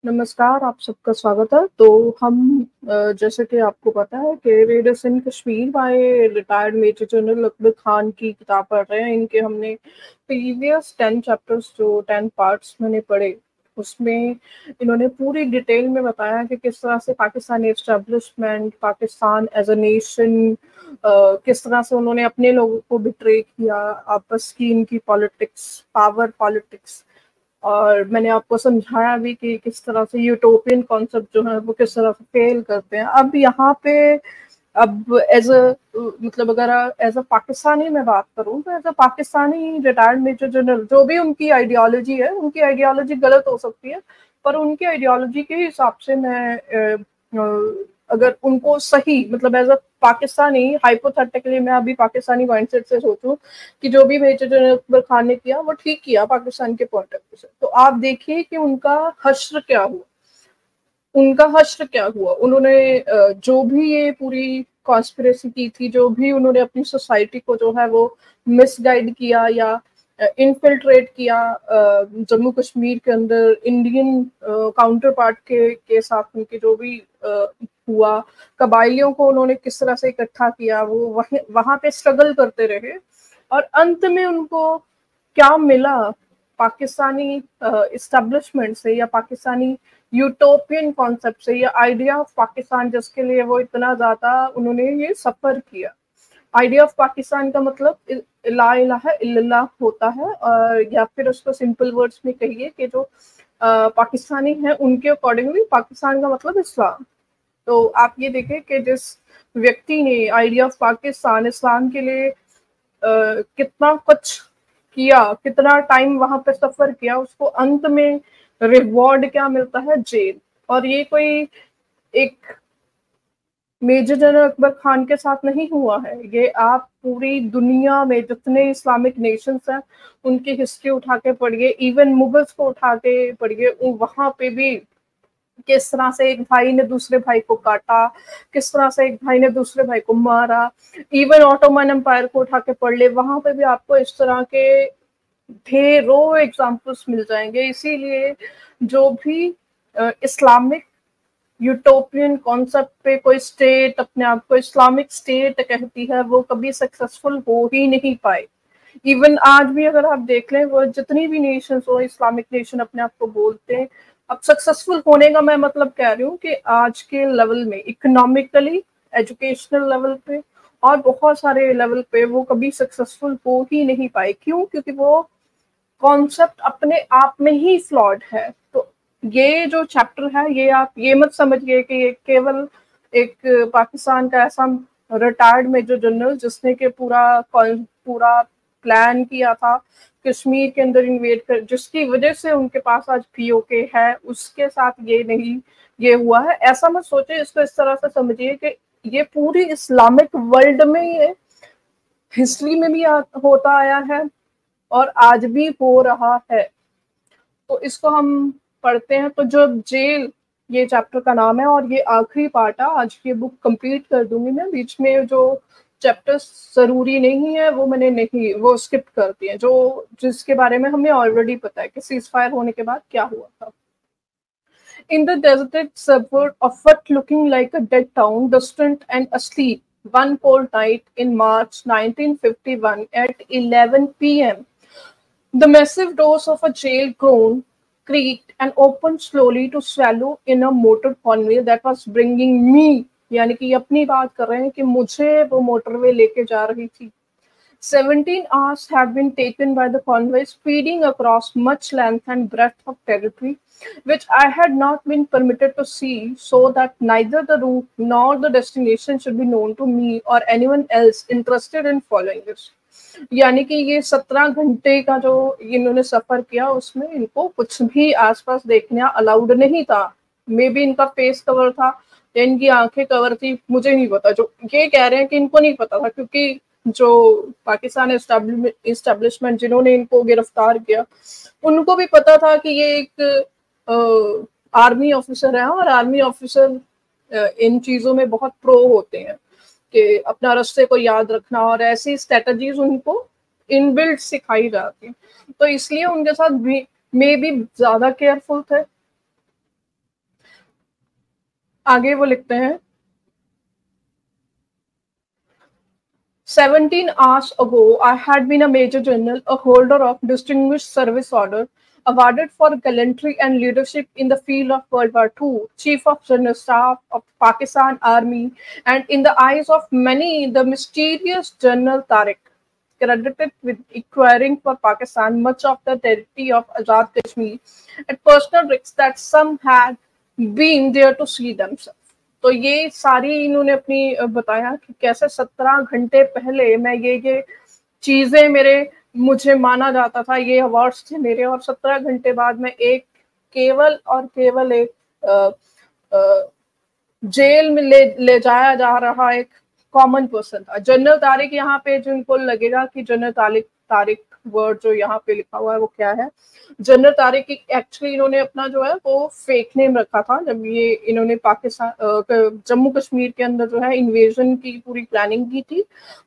नमस्कार, आप सबका स्वागत है। तो हम जैसे कि आपको पता है कि raiders in Kashmir by retired major general Akbar Khan की किताब पढ़ रहे हैं। इनके हमने प्रीवियस 10 चैप्टर्स जो 10 पार्ट्स मैंने पढ़े, उसमें इन्होंने पूरी डिटेल में बताया कि किस तरह से Pakistani establishment, Pakistan as a nation, किस तरह से उन्होंने अपने लोगों को बिट्रे किया, आपस की इनकी पॉलिटिक्स, पावर पॉलिटिक्स। और मैंने आपको समझाया भी कि किस तरह से यूटोपियन कॉन्सेप्ट जो है वो किस तरह से फेल करते हैं। अब यहाँ पे अब एज अ मतलब अगर एज अ पाकिस्तानी मैं बात करूँ तो as a Pakistani retired major general, जो भी उनकी आइडियोलॉजी है, उनकी आइडियोलॉजी गलत हो सकती है, पर उनकी आइडियोलॉजी के हिसाब से मैं अगर उनको सही मतलब एज अ पाकिस्तानी हाइपोथेटिकली मैं अभी पाकिस्तानी माइंडसेट से सोचूं कि जो भी मेजर जनरल अकबर खान ने किया वो ठीक किया पाकिस्तान के पॉइंट ऑफ व्यू से, तो आप देखिए कि उनका हश्र क्या हुआ। उन्होंने जो भी ये पूरी कॉन्स्पिरेसी की थी, जो भी उन्होंने अपनी सोसाइटी को जो है वो मिसगाइड किया या इनफिल्ट्रेट किया जम्मू कश्मीर के अंदर इंडियन काउंटर पार्ट के साथ उनके जो भी हुआ, कबाइलियों को उन्होंने किस तरह से इकट्ठा किया, वो वहां पे स्ट्रगल करते रहे और अंत में उनको क्या मिला पाकिस्तानी इस्टेब्लिशमेंट से या पाकिस्तानी यूटोपियन कॉन्सेप्ट से या आइडिया ऑफ पाकिस्तान, जिसके लिए वो इतना ज्यादा उन्होंने ये सफर किया। आइडिया ऑफ पाकिस्तान का मतलब ला इलाहा इल्लल्लाह होता है, और या फिर उसको सिंपल वर्ड्स में कहिए कि जो पाकिस्तानी है उनके अकॉर्डिंगली पाकिस्तान का मतलब इस्लाम। तो आप ये देखें कि जिस व्यक्ति ने आइडिया ऑफ पाकिस्तान इस्लाम के लिए कितना कुछ किया, कितना टाइम वहां पे सफर किया, उसको अंत में रिवॉर्ड क्या मिलता है? जेल। और ये कोई एक मेजर जनरल अकबर खान के साथ नहीं हुआ है, ये आप पूरी दुनिया में जितने इस्लामिक नेशंस हैं उनकी हिस्ट्री उठा के पढ़िए, इवन मुगल्स को उठा के पढ़िए, वहां पे भी किस तरह से एक भाई ने दूसरे भाई को काटा, किस तरह से एक भाई ने दूसरे भाई को मारा। इवन ऑटोमन एम्पायर को उठा के पढ़ ले, वहां पे भी आपको इस तरह के ढेरों एग्जाम्पल्स मिल जाएंगे। इसीलिए जो भी इस्लामिक यूटोपियन कॉन्सेप्ट पे कोई स्टेट अपने आप को इस्लामिक स्टेट कहती है, वो कभी सक्सेसफुल हो ही नहीं पाए। इवन आज भी अगर आप देख लें, वो जितनी भी नेशंस हो इस्लामिक नेशन अपने आप को बोलते हैं, अब सक्सेसफुल होने का मैं मतलब कह रही हूँ कि आज के लेवल में इकोनॉमिकली, एजुकेशनल लेवल पे और बहुत सारे लेवल पे वो कभी सक्सेसफुल हो ही नहीं पाए। क्यों? क्योंकि वो कॉन्सेप्ट अपने आप में ही फ्लॉड है। तो ये जो चैप्टर है, ये आप ये मत समझिए कि ये केवल एक पाकिस्तान का ऐसा रिटायर्ड मेजर जनरल जिसने के पूरा प्लान किया था कश्मीर के अंदर इन्वेड कर, जिसकी वजह से उनके पास आज पीओके है, उसके साथ ये नहीं ये हुआ है, ऐसा मत सोचे। इसको इस तरह से समझिए कि ये पूरी इस्लामिक वर्ल्ड में ये हिस्ट्री में भी होता आया है और आज भी हो रहा है। तो इसको हम पढ़ते हैं। तो जो जेल ये चैप्टर का नाम है और ये आखिरी पार्ट है। आज की बुक कंप्लीट कर दूंगी मैं, बीच में जो चैप्टर्स जरूरी नहीं है वो मैंने नहीं वो स्किप कर दिए, जो जिसके बारे में हमें ऑलरेडी पता है कि सीज फायर होने के बाद क्या हुआ था। In the deserted suburb of what looking like a dead town, distant and asleep, one cold night in March 1951 at 11 p.m., the massive doors of a jail groaned, creaked, and opened slowly to swallow in a motor convoy that was bringing me, यानी कि अपनी बात कर रहे हैं कि मुझे वो मोटरवे लेके जा रही थी। 17 hours had been taken by the convoy, speeding across much length and breadth of territory, which I had not been permitted to see, so that neither the route nor the destination should be known to me or anyone else interested in following this. यानी कि ये 17 घंटे का जो इन्होंने सफर किया, उसमें इनको कुछ भी आसपास देखने अलाउड नहीं था। मे बी इनका फेस कवर था या इनकी आंखें कवर थी, मुझे नहीं पता। जो ये कह रहे हैं कि इनको नहीं पता था, क्योंकि जो पाकिस्तान एस्टेब्लिशमेंट जिन्होंने इनको गिरफ्तार किया, उनको भी पता था कि ये एक आर्मी ऑफिसर है और आर्मी ऑफिसर इन चीजों में बहुत प्रो होते हैं कि अपना रास्ते को याद रखना, और ऐसी स्ट्रेटजीज उनको इनबिल्ट सिखाई जाती। तो इसलिए उनके साथ भी मे भी ज्यादा केयरफुल थे। आगे वो लिखते हैं 17 hours ago, I had been a Major General, a holder of Distinguished Service Order, awarded for gallantry and leadership in the field of World War II, Chief of General Staff of Pakistan Army, and in the eyes of many, the mysterious General Tariq, credited with acquiring for Pakistan much of the territory of Azad Kashmir at personal risks that some had been there to see themselves. तो ये सारी इन्होंने अपनी बताया कि कैसे 17 घंटे पहले मैं ये चीजें मेरे मुझे माना जाता था, ये अवार्ड्स थे मेरे, और 17 घंटे बाद मैं एक केवल और केवल एक जेल में ले जाया जा रहा एक कॉमन पर्सन था। जनरल तारिक, यहाँ पे जिनको लगेगा कि जनरल तारिक वर्ड जो यहाँ पे लिखा हुआ है वो क्या है, जनरल तारिक एक्चुअली इन्होंने अपना जो है वो फेक नेम रखा था जब ये इन्होंने पाकिस्तान जम्मू कश्मीर के अंदर जो है इन्वेजन की पूरी प्लानिंग की थी,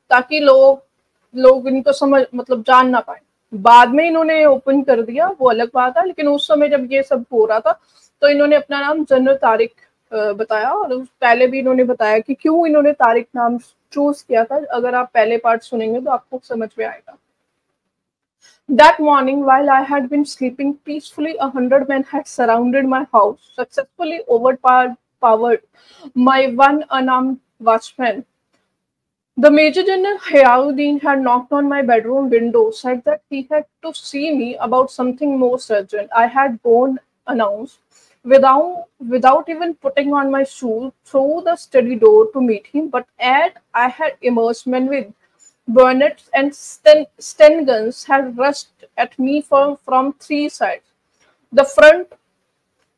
ताकि लोग इनको समझ मतलब जान ना पाए। बाद में इन्होंने ओपन कर दिया, वो अलग बात है, लेकिन उस समय जब ये सब हो रहा था तो इन्होंने अपना नाम जनरल तारिक बताया। और पहले भी इन्होंने बताया कि क्यों इन्होंने तारिक नाम चूज किया था, अगर आप पहले पार्ट सुनेंगे तो आपको समझ में आएगा। That morning, while I had been sleeping peacefully, 100 men had surrounded my house, successfully overpowered my one unarmed watchman. The Major General Hayauddin had knocked on my bedroom window, said that he had to see me about something most urgent. I had gone announced, without even putting on my shoes, through the study door to meet him, but I had emerged, men with bayonets and Sten guns had rushed at me from three sides, the front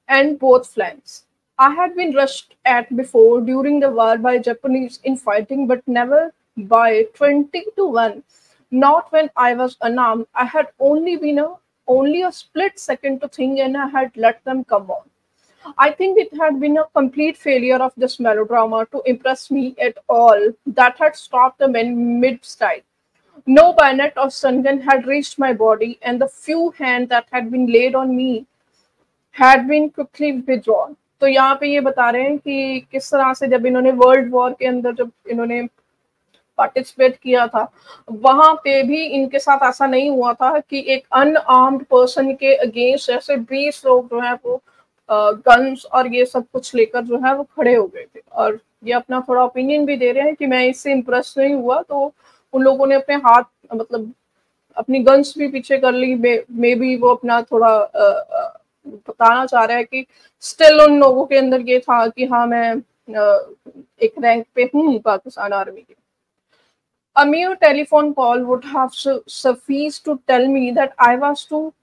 and both flanks. I had been rushed at before during the war by Japanese in fighting, but never by 20-1. Not when I was unarmed. I had only a split second to think, and I had let them come on. I think it had been a complete failure of this melodrama to impress me at all that had stopped the men mid-stride. No bayonet or stun gun had reached my body, and the few hands that had been laid on me had been quickly withdrawn. तो यहाँ पे ये बता रहे हैं कि किस तरह से जब इन्होंने वर्ल्ड वॉर के अंदर जब इन्होंने पार्टिसिपेट किया था, वहां पे भी इनके साथ ऐसा नहीं हुआ था कि एक अनआर्म्ड पर्सन के अगेंस्ट ऐसे 20 लोग जो है वो गन्स और ये सब कुछ लेकर जो है वो खड़े हो गए थे। और ये अपना थोड़ा ओपिनियन भी दे रहे हैं कि मैं इससे इम्प्रेस नहीं हुआ, तो उन लोगों ने अपने हाथ मतलब अपनी गन्स भी पीछे कर ली। मे भी वो अपना थोड़ा बताना चाह रहा है कि स्टिल उन लोगों के अंदर ये था कि हाँ मैं एक रैंक पे हूँ पाकिस्तान आर्मी के। A mere telephone call would have sufficed to tell me that I was to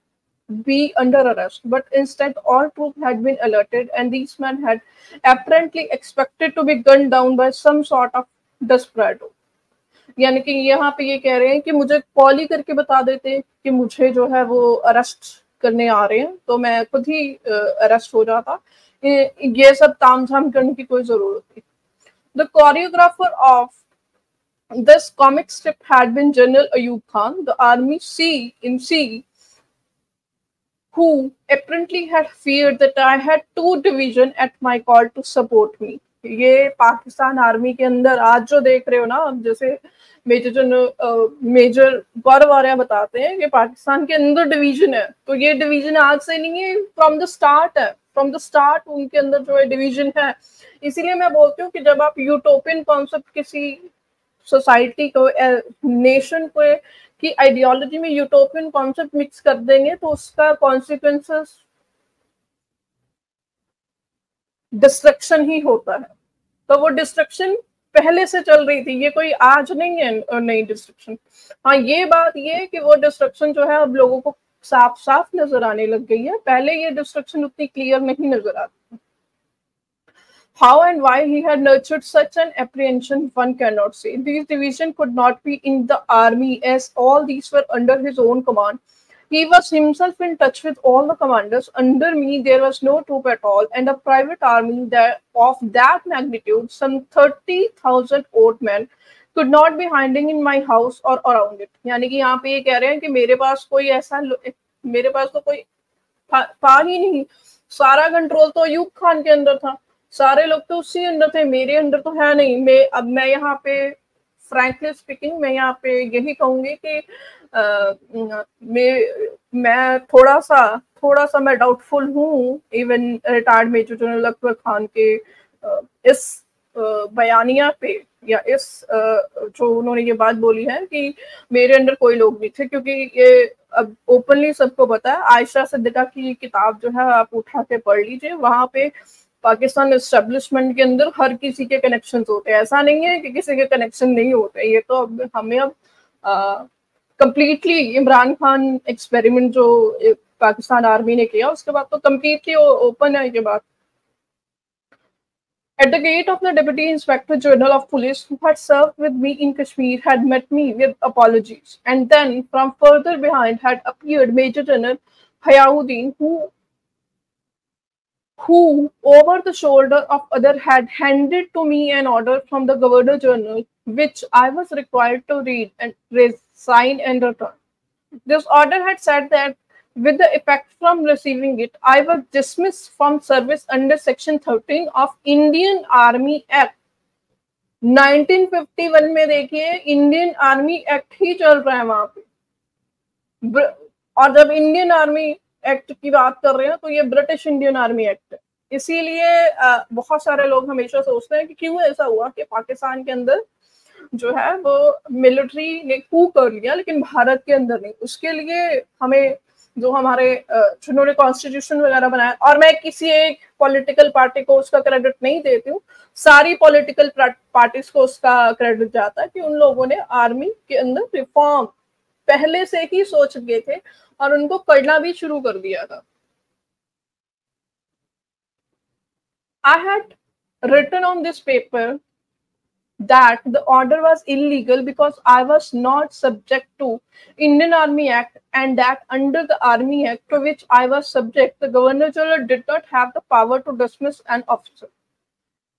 be under arrest, but instead all troops had been alerted, and these men had apparently expected to be gunned down by some sort of desperado. यानी कि यहाँ पे ये कह रहे हैं कि मुझे कॉल ही करके बता देते कि मुझे जो है वो अरेस्ट करने आ रहे हैं, तो मैं खुद ही अरेस्ट हो जाता। ये सब तामझाम करने की कोई जरूरत नहीं। The choreographer of this comic strip had been General Ayub Khan, the army C, who apparently had feared that I had 2 divisions at my call to support me. ये पाकिस्तान आर्मी के अंदर आज जो देख रहे हो ना, जैसे मेजर गौरव आर्या बताते हैं कि पाकिस्तान के अंदर डिवीजन है, तो ये डिवीजन आज से नहीं है, फ्रॉम द स्टार्ट है। फ्रॉम द स्टार्ट उनके अंदर जो है डिवीजन है। इसीलिए मैं बोलती हूँ कि जब आप यूटोपियन कॉन्सेप्ट किसी सोसाइटी को नेशन को की आइडियोलॉजी में यूटोपियन कॉन्सेप्ट मिक्स कर देंगे तो उसका कॉन्सिक्वेंसेस डिस्ट्रक्शन ही होता है। तो वो डिस्ट्रक्शन पहले से चल रही थी, ये कोई आज नहीं है नई डिस्ट्रक्शन। हाँ, ये बात ये है कि वो डिस्ट्रक्शन जो है अब लोगों को साफ साफ नजर आने लग गई है, पहले ये डिस्ट्रक्शन उतनी क्लियर नहीं नजर आती। How and why he had nurtured such an apprehension, one cannot say. These divisions could not be in the army, as all these were under his own command. He was himself in touch with all the commanders. Under me, there was no troop at all, and a private army of that magnitude, some 30,000 odd men, could not be hiding in my house or around it. यानी कि यहाँ पे ये कह रहे हैं कि मेरे पास तो कोई था ही नहीं, सारा कंट्रोल तो अयूब खान के अंदर था। सारे लोग तो उसी अंडर थे, मेरे अंडर तो है नहीं। मैं यहाँ पे फ्रैंकली स्पीकिंग मैं यहाँ पे यही कहूंगी कि मैं थोड़ा सा मैं डाउटफुल हूँ even retired major general Akbar Khan के इस बयानिया पे, या इस जो उन्होंने ये बात बोली है कि मेरे अंदर कोई लोग नहीं थे, क्योंकि ये अब ओपनली सबको पता है। आयशा सिद्दीका की किताब जो है आप उठा के पढ़ लीजिए, वहां पे पाकिस्तान एस्टेब्लिशमेंट के अंदर हर किसी के कनेक्शन होते हैं, ऐसा नहीं है कि किसी के कनेक्शन नहीं होते। ये तो अब हमें अब कंप्लीटली इमरान खान एक्सपेरिमेंट जो पाकिस्तान आर्मी ने किया उसके बाद तो कंप्लीटली ओपन है ये बात। At the gate of the Deputy Inspector General of Police, who had served with me in Kashmir, had met me with apologies, and then from further behind had appeared Major General Hayauddin, who over the shoulder of other had handed to me an order from the Governor General, which I was required to read and sign and return. This order had said that with the effect from receiving it, I was dismissed from service under Section 13 of Indian Army Act. 1951 में देखिए Indian army act ही चल रहा है वहां पे, और जब Indian army act की बात कर रहे हैं तो ये ब्रिटिश इंडियन आर्मी एक्ट है। इसीलिए बहुत सारे लोग हमेशा सोचते हैं कि क्यों ऐसा हुआ कि पाकिस्तान के अंदर जो है वो मिलिट्री ने कू कर लिया लेकिन भारत के अंदर नहीं। उसके लिए हमें जो हमारे जिन्होंने कॉन्स्टिट्यूशन वगैरह बनाया, और मैं किसी एक पॉलिटिकल पार्टी को उसका क्रेडिट नहीं देती हूँ, सारी पॉलिटिकल पार्टीज को उसका क्रेडिट जाता है कि उन लोगों ने आर्मी के अंदर रिफॉर्म पहले से ही सोच गए थे और उनको करना भी शुरू कर दिया था। I had written on this paper that the order was illegal because I was not subject to Indian Army Act, and that under the Army Act to which I was subject, the Governor General did not have the power to dismiss an officer.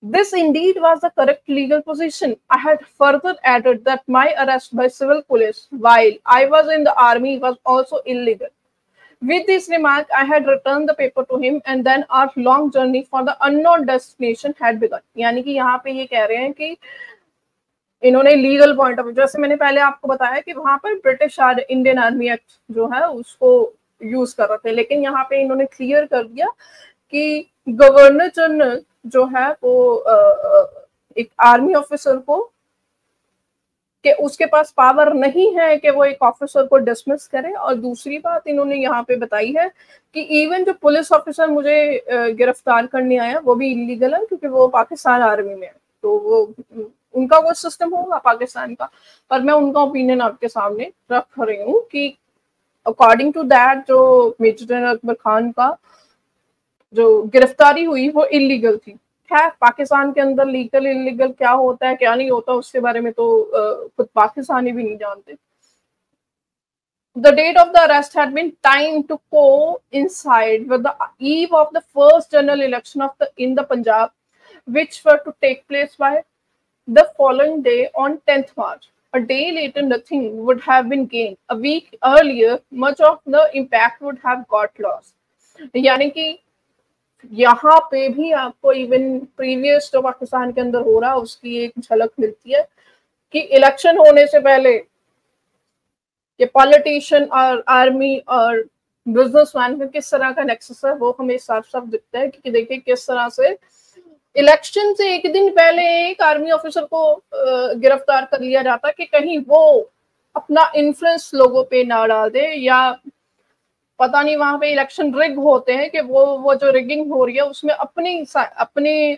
This indeed was the correct legal position. I had further added that my arrest by civil police while I was in the army was also illegal. With this remark, I had returned the paper to him, and then our long journey for the unknown destination had begun. यानी कि यहाँ पे ये कह रहे हैं कि इन्होंने लीगल पॉइंट ऑफ, जैसे मैंने पहले आपको बताया कि वहां पर ब्रिटिश इंडियन आर्मी एक्ट जो है उसको यूज कर रहे थे, लेकिन यहाँ पे इन्होंने क्लियर कर दिया कि गवर्नर जनरल जो है वो एक आर्मी ऑफिसर को कि उसके पास पावर नहीं है कि वो एक ऑफिसर को डिसमिस करे। और दूसरी बात इन्होंने यहाँ पे बताई है कि इवन जो पुलिस ऑफिसर मुझे गिरफ्तार करने आया वो भी इलीगल है क्योंकि वो पाकिस्तान आर्मी में है, तो वो उनका वो सिस्टम होगा पाकिस्तान का। पर मैं उनका ओपिनियन आपके सामने रख रही हूँ कि अकॉर्डिंग टू दैट जो मेजर जनरल अकबर खान का जो गिरफ्तारी हुई वो इलीगल थी। है पाकिस्तान के अंदर लीगल इलीगल क्या होता है क्या नहीं होता उसके बारे में तो खुद पाकिस्तानी भी नहीं जानते। The date of the arrest had been timed to coincide with the eve of the first general election in the Punjab, which were to take place by the following day on 10th March. A day later, nothing would have been gained. A week earlier, much of the impact would have got lost. यानी कि यहाँ पे भी आपको even previous जो पाकिस्तान के अंदर हो रहा है उसकी एक झलक मिलती है कि इलेक्शन होने से पहले ये पॉलिटिशियन और आर्मी और बिजनेसमैन में किस तरह का नेक्सस है वो हमें साफ साफ दिखता है कि देखिए किस तरह से इलेक्शन से एक दिन पहले एक आर्मी ऑफिसर को गिरफ्तार कर लिया जाता कि कहीं वो अपना इन्फ्लुएंस लोगों पे ना डाल दे, या पता नहीं वहां पे इलेक्शन रिग होते हैं कि वो जो रिगिंग हो रही है उसमें अपने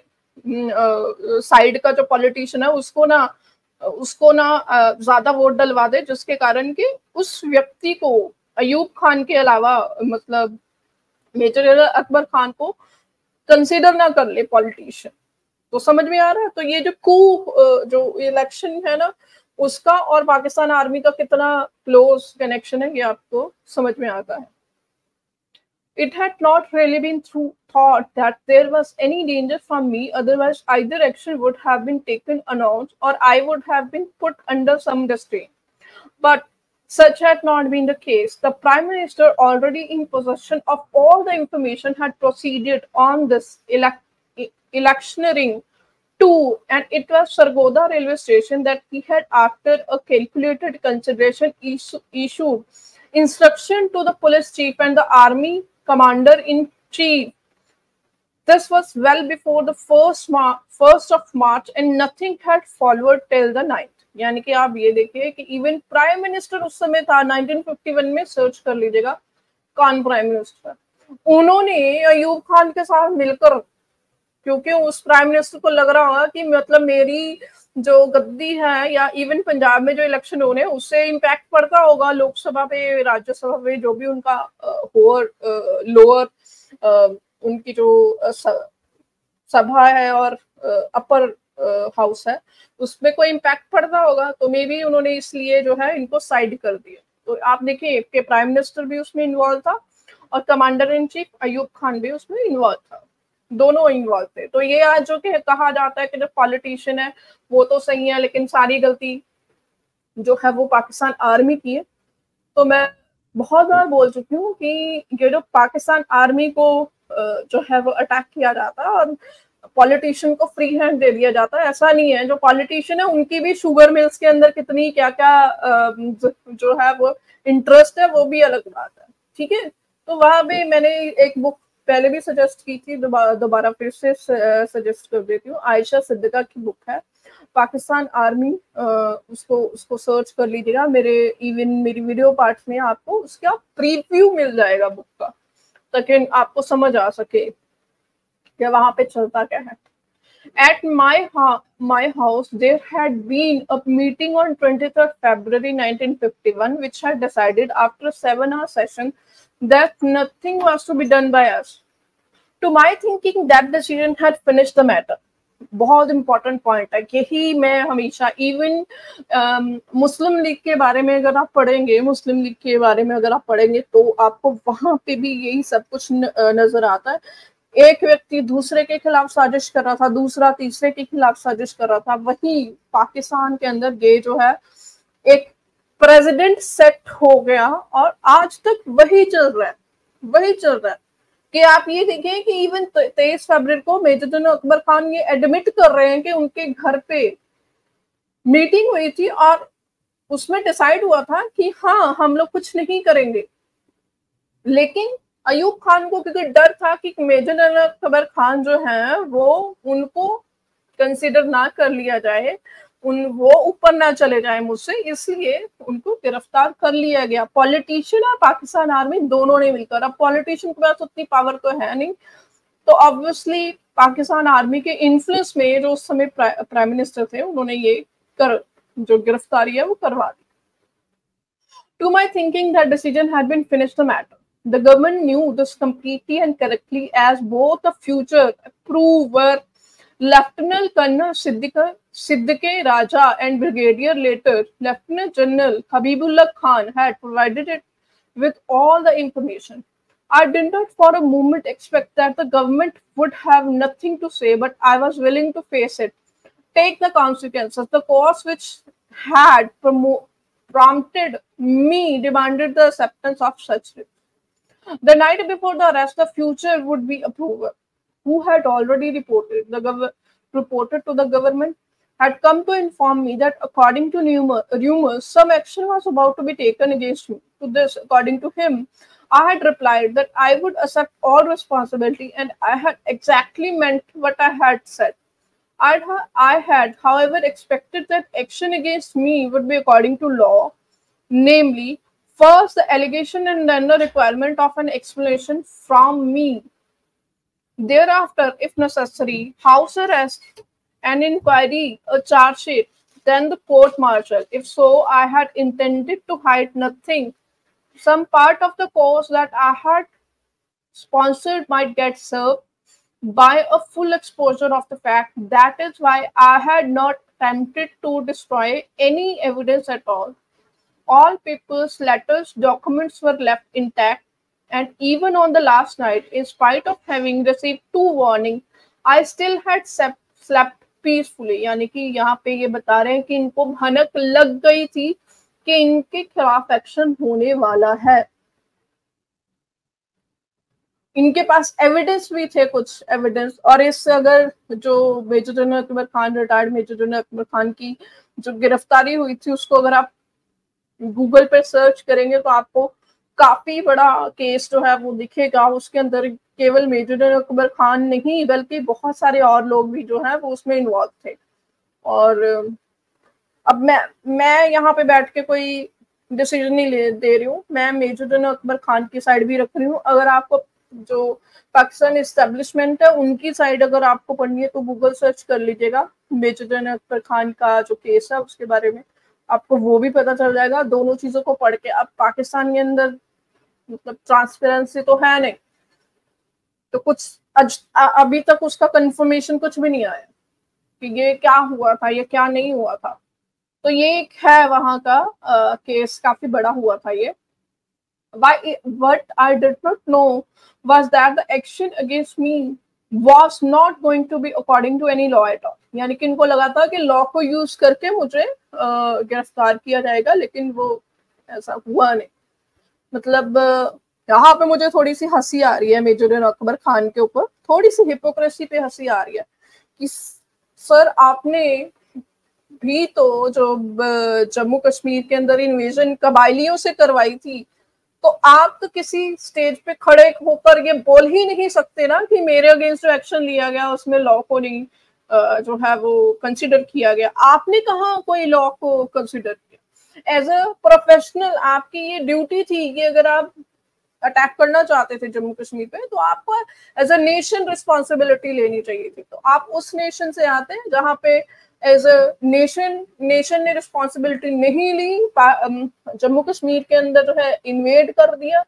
साइड का जो पॉलिटिशियन है उसको ना ज्यादा वोट डलवा दे, जिसके कारण कि उस व्यक्ति को अयूब खान के अलावा मतलब मेजर जनरल अकबर खान को कंसीडर ना कर ले पॉलिटिशियन। तो समझ में आ रहा है। तो ये जो कू जो इलेक्शन है ना उसका और पाकिस्तान आर्मी का कितना क्लोज कनेक्शन है ये आपको समझ में आता है। It had not really been thought that there was any danger from me, otherwise either action would have been taken announced or I would have been put under some restraint. But such had not been the case. The Prime Minister, already in possession of all the information, had proceeded on this electioneering to, and it was Sargodha railway station, that he had, after a calculated consideration, issued instruction to the police chief and the army commander in chief. This was well before the first of March, and nothing had followed till the 9th. यानी कि आप ये देखिए कि even prime minister उस समय था 1951 में, सर्च कर लीजिएगा कौन प्राइम मिनिस्टर, उन्होंने अयूब खान के साथ मिलकर, क्योंकि उस प्राइम मिनिस्टर को लग रहा होगा कि मतलब मेरी जो गद्दी है या इवन पंजाब में जो इलेक्शन हो रहे हैं उससे इम्पैक्ट पड़ता होगा लोकसभा पे, राज्यसभा पे, जो भी उनका लोअर उनकी जो सभा है और अपर हाउस है उसमें कोई इम्पैक्ट पड़ता होगा, तो मे बी उन्होंने इसलिए जो है इनको साइड कर दिया। तो आप देखिए कि प्राइम मिनिस्टर भी उसमें इन्वॉल्व था और commander in chief Ayub Khan भी उसमें इन्वॉल्व था, दोनों इन्वॉल्व थे। तो ये आज जो कि कहा जाता है कि जो पॉलिटिशियन है वो तो सही है, लेकिन सारी गलती जो है वो पाकिस्तान आर्मी की है। तो मैं बहुत बार बोल चुकी हूँ कि ये जो पाकिस्तान आर्मी को जो है वो अटैक किया जाता है और पॉलिटिशियन को फ्री हैंड दे दिया जाता है, ऐसा नहीं है। जो पॉलिटिशियन है उनकी भी शुगर मिल्स के अंदर कितनी क्या क्या जो है वो इंटरेस्ट है, वो भी अलग बात है, ठीक है। तो वहां पे मैंने एक बुक पहले भी सजेस्ट की थी, दोबारा फिर से सजेस्ट कर देती हूँ। आयशा सिद्दीका की बुक है पाकिस्तान आर्मी, उसको सर्च कर लीजिएगा। मेरी वीडियो पार्ट में आपको उसका प्रीव्यू मिल जाएगा बुक का, ताकि आपको समझ आ सके कि वहां पे चलता क्या है। At my house, there had been a meeting on 23rd February 1951, which had decided after a 7-hour session that nothing was to be done by us. To my thinking, that decision had finished the matter. बहुत important point है, यही मैं हमेशा even मुस्लिम league के बारे में अगर आप पढ़ेंगे, मुस्लिम लीग के बारे में अगर आप पढ़ेंगे तो आपको वहां पे भी यही सब कुछ नजर आता है। एक व्यक्ति दूसरे के खिलाफ साजिश कर रहा था, दूसरा तीसरे के खिलाफ साजिश कर रहा था। वही पाकिस्तान के अंदर ये जो है एक प्रेसिडेंट सेट हो गया और आज तक वही चल रहा है कि आप ये देखिए कि इवन 23 फरवरी को मेजर जनरल अकबर खान ये एडमिट कर रहे हैं कि उनके घर पे मीटिंग हुई थी और उसमें डिसाइड हुआ था कि हाँ हम लोग कुछ नहीं करेंगे, लेकिन अयूब खान को क्योंकि डर था कि मेजर जनरल अकबर खान जो है वो उनको कंसिडर ना कर लिया जाए, वो ऊपर ना चले जाए मुझसे, इसलिए उनको गिरफ्तार कर लिया गया। पॉलिटिशियन और पाकिस्तान आर्मी दोनों ने मिलकर, अब पॉलिटिशियन के पास उतनी पावर तो है नहीं, तो ऑब्वियसली पाकिस्तान आर्मी के इन्फ्लुएंस में जो उस समय प्राइम मिनिस्टर थे उन्होंने ये जो गिरफ्तारी है वो करवा दी। To my thinking, that decision had been finished the matter. The government knew this completely and correctly, as both the future approver Lieutenant Colonel Siddique Raja and Brigadier later Lieutenant General Habibullah Khan had provided it with all the information. I did not for a moment expect that the government would have nothing to say, but I was willing to face it, take the consequences. The cause which had prompted me demanded the acceptance of such risk. The night before the arrest, the future would be approver, who had already reported to the government, had come to inform me that according to rumors, some action was about to be taken against me. To this, according to him, I had replied that I would accept all responsibility, and I had exactly meant what I had said. I had, however, expected that action against me would be according to law, namely, first the allegation and then the requirement of an explanation from me. Thereafter, if necessary, house arrest, an inquiry, a charge sheet, then the court-martial. If so, I had intended to hide nothing. Some part of the course that I had sponsored might get served by a full exposure of the fact. That is why I had not attempted to destroy any evidence at all. All papers, letters, documents were left intact, and even on the last night, in spite of having received 2 warnings, I still had slept peacefully. यानी कि यहाँ पे ये बता रहे हैं कि इनको भनक लग गई थी कि इनके खिलाफ एक्शन होने वाला है। इनके पास एविडेंस भी थे, कुछ एविडेंस। और इससे अगर जो major general Akbar Khan, retired major general Akbar Khan की जो गिरफ्तारी हुई थी, उसको अगर आप गूगल पे सर्च करेंगे तो आपको काफी बड़ा केस जो है वो दिखेगा। उसके अंदर केवल मेजर जनरल अकबर खान नहीं बल्कि बहुत सारे और लोग भी जो है वो उसमें इन्वॉल्व थे। और अब मैं यहाँ पे बैठ के कोई डिसीजन नहीं दे रही हूँ, मैं मेजर जनरल अकबर खान की साइड भी रख रही हूँ। अगर आपको जो पाकिस्तान एस्टेब्लिशमेंट है उनकी साइड अगर आपको पढ़नी है तो गूगल सर्च कर लीजिएगा मेजर जनरल अकबर खान का जो केस है उसके बारे में, आपको वो भी पता चल जाएगा। दोनों चीजों को पढ़ के, अब पाकिस्तान के अंदर मतलब ट्रांसपेरेंसी तो है नहीं, तो कुछ अभी तक उसका कंफर्मेशन कुछ भी नहीं आया कि ये क्या हुआ था, ये क्या नहीं हुआ था। तो ये एक है वहां का केस, काफी बड़ा हुआ था ये। What I did not know was that the action against me was not going to be according to any law at all। यानी कि इनको लगा था कि लॉ को यूज करके मुझे गिरफ्तार किया जाएगा, लेकिन वो ऐसा हुआ नहीं। मतलब यहाँ पे मुझे थोड़ी सी हंसी आ रही है मेजर जनरल अकबर खान के ऊपर, थोड़ी सी हिपोक्रेसी पे हंसी आ रही है कि सर आपने भी तो जो जम्मू कश्मीर के अंदर इन्वेजन कबायलियों से करवाई थी, तो आप तो किसी स्टेज पे खड़े होकर ये बोल ही नहीं सकते ना कि मेरे अगेंस्ट जो एक्शन लिया गया उसमें लॉ को नहीं जो है वो कंसिडर किया गया। आपने कहाँ कोई लॉ को कंसिडर किया? एज अ प्रोफेशनल आपकी ये ड्यूटी थी कि अगर आप अटैक करना चाहते थे जम्मू कश्मीर पे तो आपको एज अ नेशन रिस्पॉन्सिबिलिटी लेनी चाहिए थी। तो आप उस नेशन से आते हैं जहाँ पे एज अ नेशन ने रिस्पॉन्सिबिलिटी नहीं ली, जम्मू कश्मीर के अंदर जो है इन्वेड कर दिया।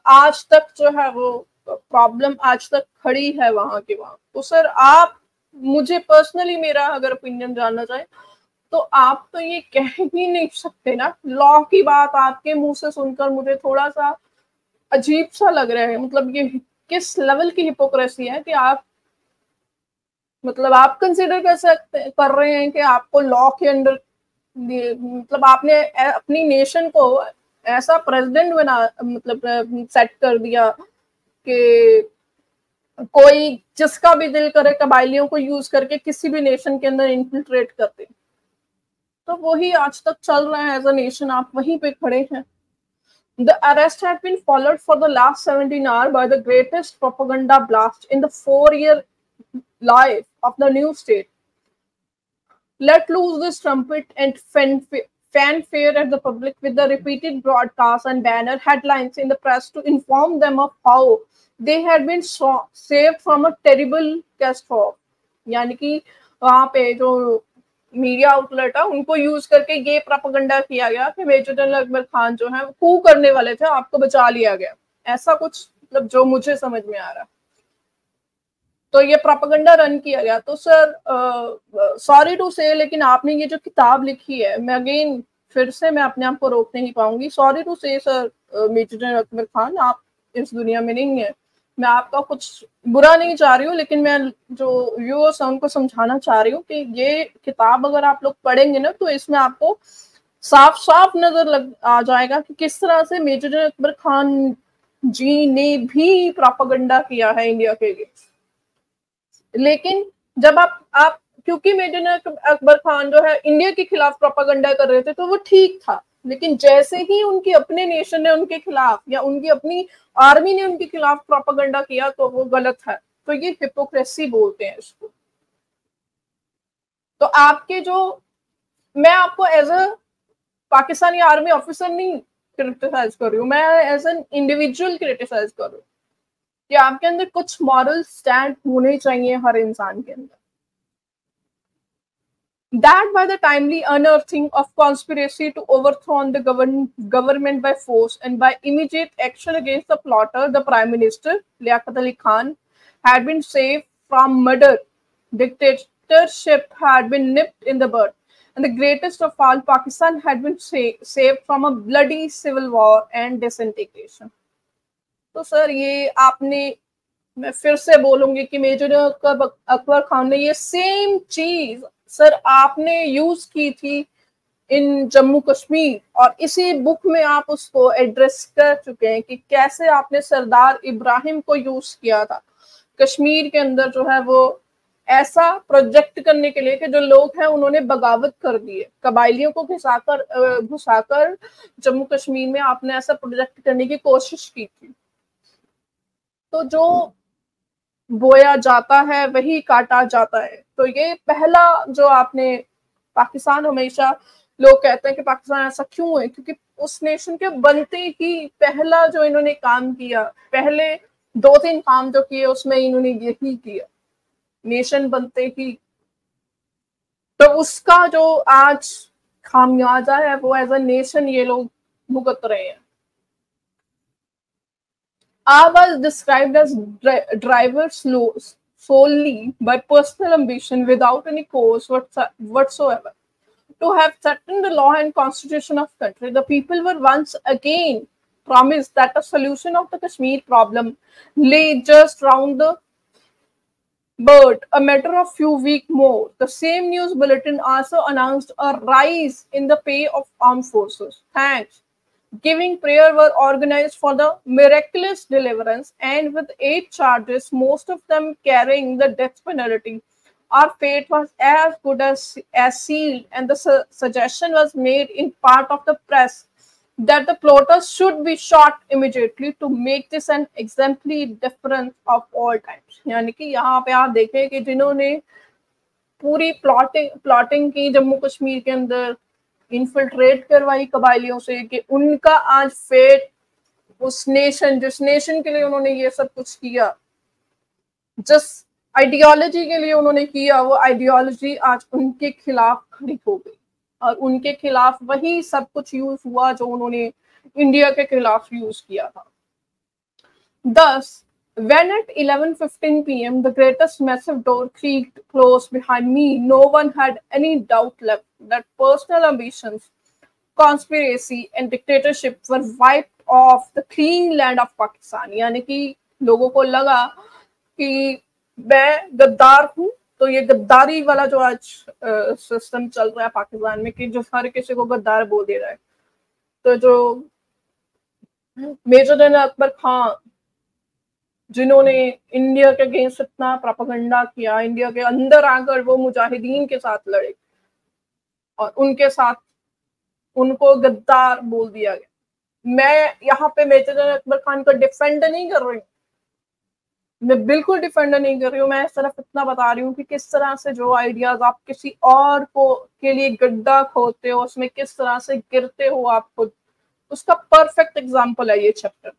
आज तक जो है वो प्रॉब्लम आज तक खड़ी है वहां की वहां। तो सर आप मुझे पर्सनली मेरा अगर ओपिनियन जानना चाहे तो आप तो ये कह ही नहीं सकते ना। लॉ की बात आपके मुंह से सुनकर मुझे थोड़ा सा अजीब सा लग रहा है। मतलब ये किस लेवल की हिपोक्रेसी है कि आप मतलब आप कंसिडर कर रहे हैं कि आपको लॉ के अंडर मतलब आपने अपनी नेशन को ऐसा प्रेसिडेंट बना मतलब सेट कर दिया कि कोई जिसका भी दिल करे कबायलियों को यूज करके किसी भी नेशन के अंदर इन्फिल्ट्रेट कर दे। तो वही आज तक चल रहा है एज अ नेशन, आप वहीं पे खड़े हैं। The arrest had been followed for the last 17 hours by the greatest propaganda blast in the 4-year life of the new state. Let loose this trumpet and fanfare at the public with the repeated broadcasts and banner headlines in the press to inform them of how they had been saved from a terrible catastrophe। यानी कि वहां पे जो media outlet है उनको use करके ये propaganda किया गया कि मेजर जनरल अकबर खान जो है कू करने वाले थे, आपको बचा लिया गया। ऐसा कुछ मतलब जो मुझे समझ में आ रहा है, तो ये प्रोपेगेंडा रन किया गया। तो सर सॉरी टू से, लेकिन आपने ये जो किताब लिखी है, मैं अगेन फिर से मैं अपने आप को रोक नहीं पाऊंगी। Sorry to say sir major general Akbar Khan, आप इस दुनिया में नहीं है। मैं आपका कुछ बुरा नहीं चाह रही हूँ, लेकिन मैं जो व्यूअर्स हैं उनको समझाना चाह रही हूँ कि ये किताब अगर आप लोग पढ़ेंगे ना तो इसमें आपको साफ साफ नजर आ जाएगा कि किस तरह से मेजर जनरल अकबर खान जी ने भी प्रोपेगेंडा किया है इंडिया के लिए। लेकिन जब आप क्योंकि मेजर जनरल अकबर खान जो है इंडिया के खिलाफ प्रोपेगेंडा कर रहे थे तो वो ठीक था, लेकिन जैसे ही उनके अपने नेशन ने उनके खिलाफ या उनकी अपनी आर्मी ने उनके खिलाफ प्रोपेगेंडा किया तो वो गलत है। तो ये हिपोक्रेसी बोलते हैं इसको। तो आपके जो, मैं आपको as a Pakistani army officer नहीं क्रिटिसाइज कर रही हूँ, मैं एज एन इंडिविजुअल क्रिटिसाइज कर रही हूँ कि आपके अंदर कुछ मॉरल स्टैंड होने चाहिए हर इंसान के अंदर। That by the timely unearthing of conspiracy to overthrow the government by force and by immediate action against the plotter, the Prime Minister Liaquat Ali Khan had been saved from murder. Dictatorship had been nipped in the bud, and the greatest of all, Pakistan had been saved from a bloody civil war and disintegration. तो sir ये आपने, मैं फिर से बोलूंगी कि major Akbar Khan ने ये सेम चीज सर आपने यूज की थी इन जम्मू कश्मीर, और इसी बुक में आप उसको एड्रेस कर चुके हैं कि कैसे आपने सरदार इब्राहिम को यूज किया था कश्मीर के अंदर जो है वो ऐसा प्रोजेक्ट करने के लिए कि जो लोग हैं उन्होंने बगावत कर दिए, कबायलियों को घुसाकर जम्मू कश्मीर में आपने ऐसा प्रोजेक्ट करने की कोशिश की थी। तो जो बोया जाता है वही काटा जाता है। तो ये पहला जो आपने, पाकिस्तान हमेशा लोग कहते हैं कि पाकिस्तान ऐसा क्यों है, क्योंकि उस नेशन के बनते ही पहला जो इन्होंने काम किया, पहले 2-3 काम जो किए उसमें इन्होंने यही किया नेशन बनते ही। तो उसका जो आज खामियाजा है वो एज अ नेशन ये लोग भुगत रहे हैं। I was described as driver solely by personal ambition without any cause whatsoever. To have threatened the law and constitution of country, the people were once again promised that a solution of the Kashmir problem lay just round the but a matter of few weeks more. The same news bulletin also announced a rise in the pay of armed forces. Thanks. Giving prayer were organized for the miraculous deliverance, and with 8 charges, most of them carrying the death penalty. Our fate was as good as sealed, and the suggestion was made in part of the press that the plotters should be shot immediately to make this an exemplary difference of all times. यानी कि यहाँ पे आप देखें कि जिन्होंने पूरी plotting की जम्मू कश्मीर के अंदर, इन्फिल्ट्रेट करवाई कबायलियों से, कि उनका आज फेट उस नेशन, जिस नेशन के लिए उन्होंने ये सब कुछ किया, जिस आइडियोलॉजी के लिए उन्होंने किया, वो आइडियोलॉजी आज उनके खिलाफ खड़ी हो गई और उनके खिलाफ वही सब कुछ यूज हुआ जो उन्होंने इंडिया के खिलाफ यूज किया था। Thus, when at 11:15 p.m. the greatest massive door creaked close behind me, no one had any doubt left that personal ambitions, conspiracy and dictatorship were wiped off the clean land of Pakistan. यानी कि लोगों को लगा कि मैं गद्दार हूँ, तो ये गद्दारी वाला जो आज सिस्टम चल रहा है पाकिस्तान में कि जो हर किसी को गद्दार बोल दे रहा है, तो जो मेजर जनरल अकबर खान जिन्होंने इंडिया के अगेंस्ट इतना प्रोपेगेंडा किया, इंडिया के अंदर आकर वो मुजाहिदीन के साथ लड़े और उनके साथ उनको गद्दार बोल दिया गया। मैं यहाँ पे मेजर जनरल अकबर खान को डिफेंड नहीं कर रही हूँ, मैं बिल्कुल डिफेंड नहीं कर रही हूँ, मैं सिर्फ इतना बता रही हूँ कि किस तरह से जो आइडियाज आप किसी और को के लिए गड्ढा खोदते हो, उसमें किस तरह से गिरते हो आप खुद, उसका परफेक्ट एग्जाम्पल है ये chapter.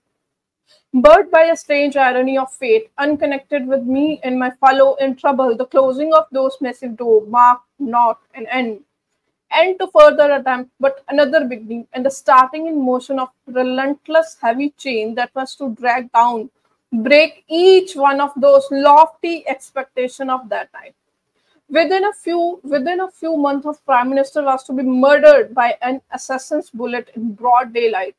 But by a strange irony of fate, unconnected with me and my fellow in trouble, the closing of those massive doors marked not an end to further attempt, but another beginning, and the starting in motion of relentless heavy chain that was to drag down, break each one of those lofty expectations of that time. Within a few months of Prime Minister was to be murdered by an assassin's bullet in broad daylight.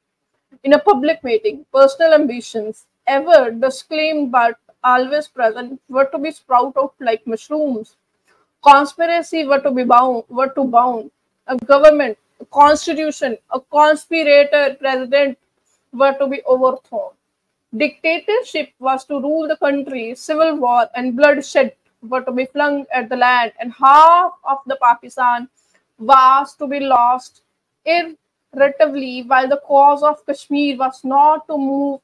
In a public meeting, personal ambitions, ever disclaimed but always present, were to be sprout out like mushrooms. Conspiracy were to bound. A government, a constitution, a conspirator president were to be overthrown. Dictatorship was to rule the country. Civil war and bloodshed were to be flung at the land, and half of the Pakistan was to be lost irretrievably, while the cause of Kashmir was not to move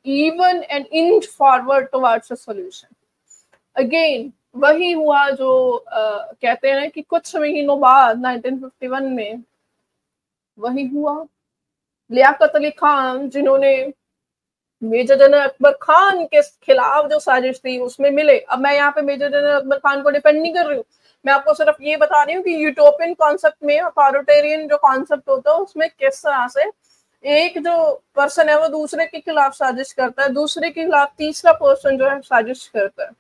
even an inch forward towards a solution. Again, वही हुआ जो कहते हैं कि कुछ महीनों बाद 1951 में वही हुआ। लियाकत अली खान जिन्होंने मेजर जनरल अकबर खान के खिलाफ जो साजिश थी उसमें मिले। अब मैं यहाँ पे मेजर जनरल अकबर खान को डिफेंड नहीं कर रही हूँ, मैं आपको सिर्फ ये बता रही हूँ कि यूटोपियन कॉन्सेप्ट में अथॉरिटेरियन जो कॉन्सेप्ट होता है उसमें किस तरह से एक जो पर्सन है वो दूसरे के खिलाफ साजिश करता है, दूसरे के खिलाफ तीसरा पर्सन जो है साजिश करता है।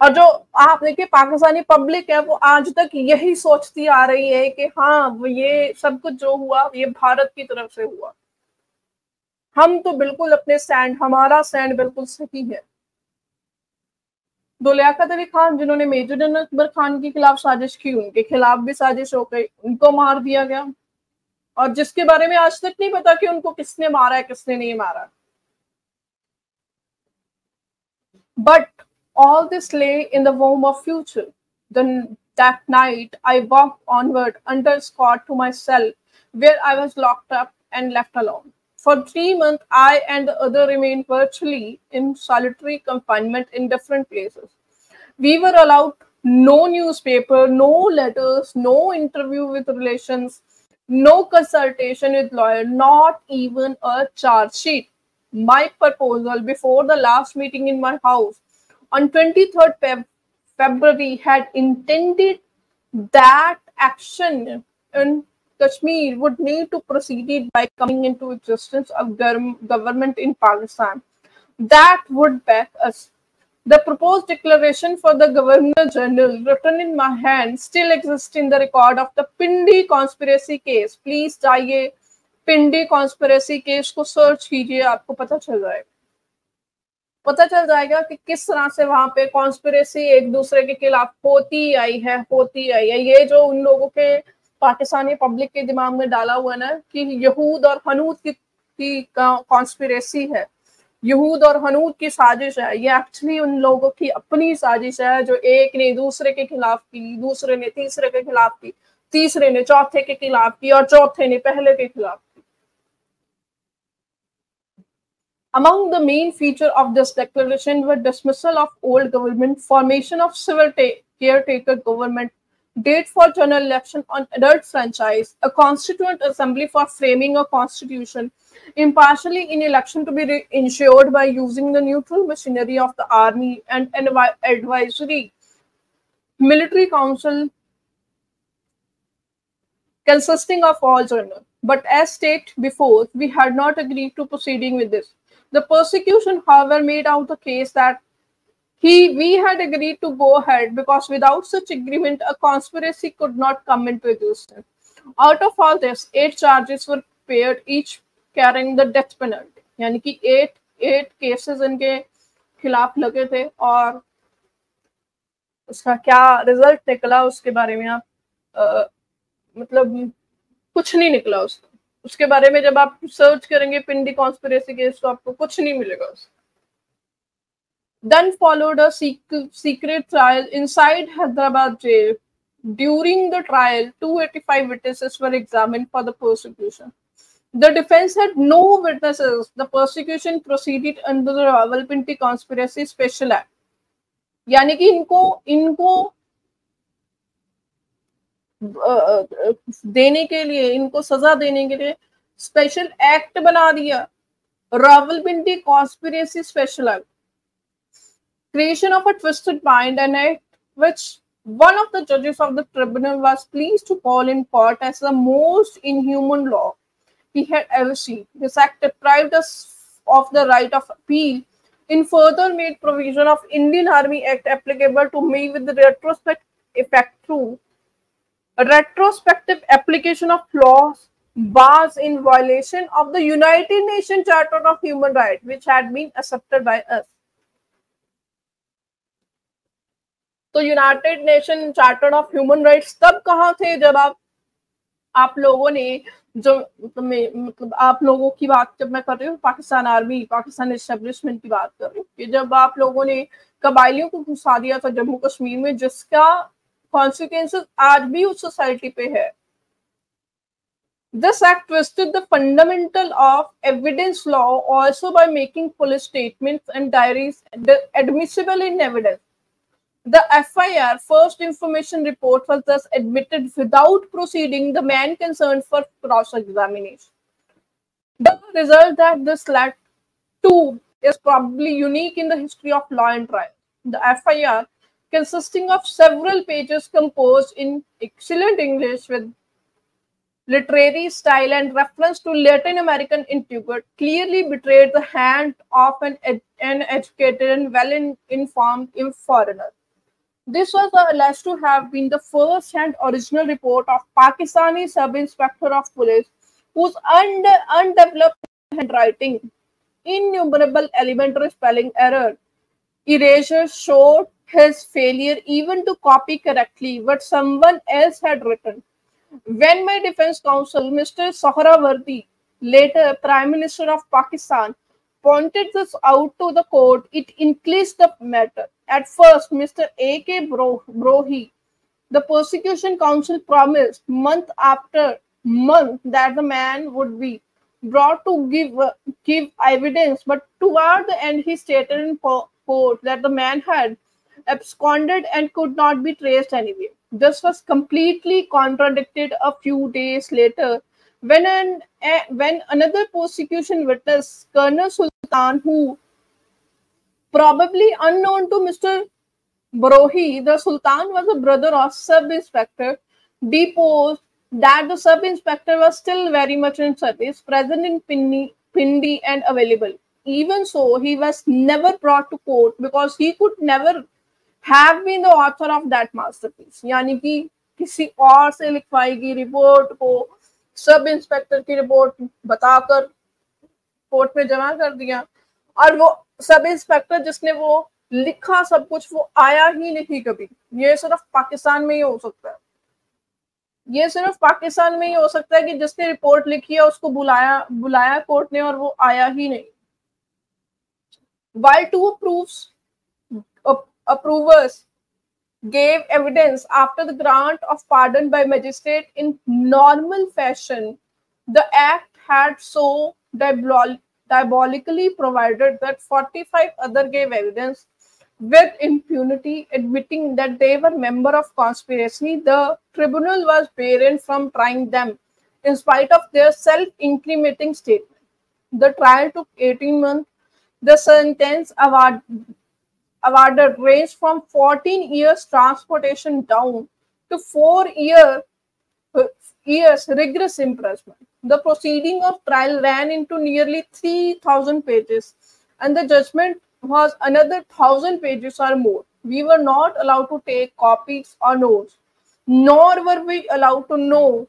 और जो आप देखिए पाकिस्तानी पब्लिक है वो आज तक यही सोचती आ रही है कि हाँ ये सब कुछ जो हुआ ये भारत की तरफ से हुआ। हम तो बिल्कुल अपने स्टैंड, हमारा स्टैंड बिल्कुल सही है। दो लियाकत अली खान जिन्होंने मेजर जनरल अकबर खान के खिलाफ साजिश की, उनके खिलाफ भी साजिश हो गई, उनको मार दिया गया, और जिसके बारे में आज तक नहीं पता कि उनको किसने मारा है किसने नहीं मारा. But all this lay in the womb of future. Then that night I walked onward under escort to my cell, where I was locked up and left alone. For 3 months, I and the other remained virtually in solitary confinement in different places. We were allowed no newspaper, no letters, no interview with relations, no consultation with lawyer, not even a charge sheet. My proposal before the last meeting in my house on 23rd February had intended that action in Kashmir would need to proceed by coming into existence of government in Pakistan that would back us. The proposed declaration for the Governor General, written in my hand, still exists in the record of the Pindi conspiracy case. Please जाइए पिंडी conspiracy case को search कीजिए, आपको पता चल जाएगा कि किस तरह से वहां पे कॉन्स्पिरेसी एक दूसरे के खिलाफ होती आई है. ये जो उन लोगों के पाकिस्तानी पब्लिक के दिमाग में डाला हुआ ना कि यहूद और हनूद की कॉन्स्पिरेसी है, यहूद और हनूद की साजिश है, ये एक्चुअली उन लोगों की अपनी साजिश है जो एक ने दूसरे के खिलाफ की, दूसरे ने तीसरे के खिलाफ की, तीसरे ने चौथे के खिलाफ की और चौथे ने पहले के खिलाफ. Among the main features of this declaration were dismissal of old government, formation of civil caretaker government, date for general election on adult franchise, a constituent assembly for framing a constitution, impartially in election to be ensured by using the neutral machinery of the army, and an advisory military council consisting of all journals. But as stated before, we had not agreed to proceeding with this. The prosecution, however, made out the case that we had agreed to go ahead because without such agreement, a conspiracy could not come into existence. Out of all this, 8 charges were prepared, each carrying the death penalty. यानी कि 8 cases इनके खिलाफ लगे थे, और उसका क्या result निकला उसके बारे में आप मतलब कुछ नहीं निकला उसके बारे में. जब आप सर्च करेंगे पिंडी कॉन्स्पिरेसी केस तो आपको कुछ नहीं मिलेगा. Then followed a secret trial inside Hyderabad jail. During the trial, 285 witnesses were examined for the prosecution. The defense had no witnesses. The prosecution proceeded under the Rawalpindi Conspiracy Special Act. यानी कि इनको देने के लिए, इनको सजा देने के लिए स्पेशल एक्ट बना दिया, Rawalpindi conspiracy special act. Creation of a twisted mind, an act which one of the judges of the tribunal was pleased to call in court as the most inhuman law he had ever seen. This act deprived us of the right of appeal. In further made provision of Indian Army Act applicable to me with the retrospective effect through a retrospective application of laws was in violation of the United Nations Charter of Human Rights, which had been accepted by us. तो United nation charter of human rights तब कहाँ थे जब आप लोगों ने जो मतलब आप लोगों की बात जब मैं कर रही हूँ, पाकिस्तान आर्मी, पाकिस्तान एस्टेब्लिशमेंट की बात कर रही हूँ, कि जब आप लोगों ने कबायलियों को घुसा दिया था जम्मू कश्मीर में, जिसका कॉन्सिक्वेंसेस आज भी उस सोसाइटी पे है. This act twisted the fundamental of evidence law also by making police statements and diaries admissible in evidence. The FIR, First Information Report, was thus admitted without proceeding the man concerned for cross-examination. The result that this led to is probably unique in the history of law and trial. The FIR, consisting of several pages composed in excellent English with literary style and reference to Latin American antiquity, clearly betrayed the hand of an educated and well-informed foreigner. This was alleged to have been the first-hand original report of Pakistani sub-inspector of police, whose undeveloped handwriting, innumerable elementary spelling error, erasures showed his failure even to copy correctly what someone else had written. When my defense counsel, Mr. Sohrawardi, later Prime Minister of Pakistan, pointed this out to the court, it increased the matter. At first, Mr. A.K. Brohi, the prosecution counsel, promised month after month that the man would be brought to give evidence, but toward the end, he stated in court that the man had absconded and could not be traced anywhere. This was completely contradicted a few days later when another prosecution witness, Colonel Sultan, who probably unknown to Mr. Brohi, the Sultan was a brother of sub-inspector, deposed that the sub-inspector was still very much in service, present in Pindi and available. Even so, he was never brought to court because he could never have been the author of that masterpiece. यानी कि किसी और से लिखवाई गई report को sub inspector की report बताकर कोर्ट में जमा कर दिया, और वो सब इंस्पेक्टर जिसने वो लिखा सब कुछ वो आया ही नहीं कभी। ये सिर्फ पाकिस्तान में ही हो सकता है, ये सिर्फ पाकिस्तान में ही हो सकता है कि जिसने रिपोर्ट लिखी है उसको बुलाया कोर्ट ने और वो आया ही नहीं। While two approvers gave evidence after the grant of pardon by magistrate in normal fashion, the act had so diabolically provided that 45 others gave evidence with impunity, admitting that they were members of conspiracy. The tribunal was barred from trying them in spite of their self-incriminating statement. The trial took 18 months. The sentence awarded ranged from 14 years transportation down to 4 years rigorous imprisonment. The proceeding of trial ran into nearly 3,000 pages, and the judgment was another 1,000 pages or more. We were not allowed to take copies or notes, nor were we allowed to know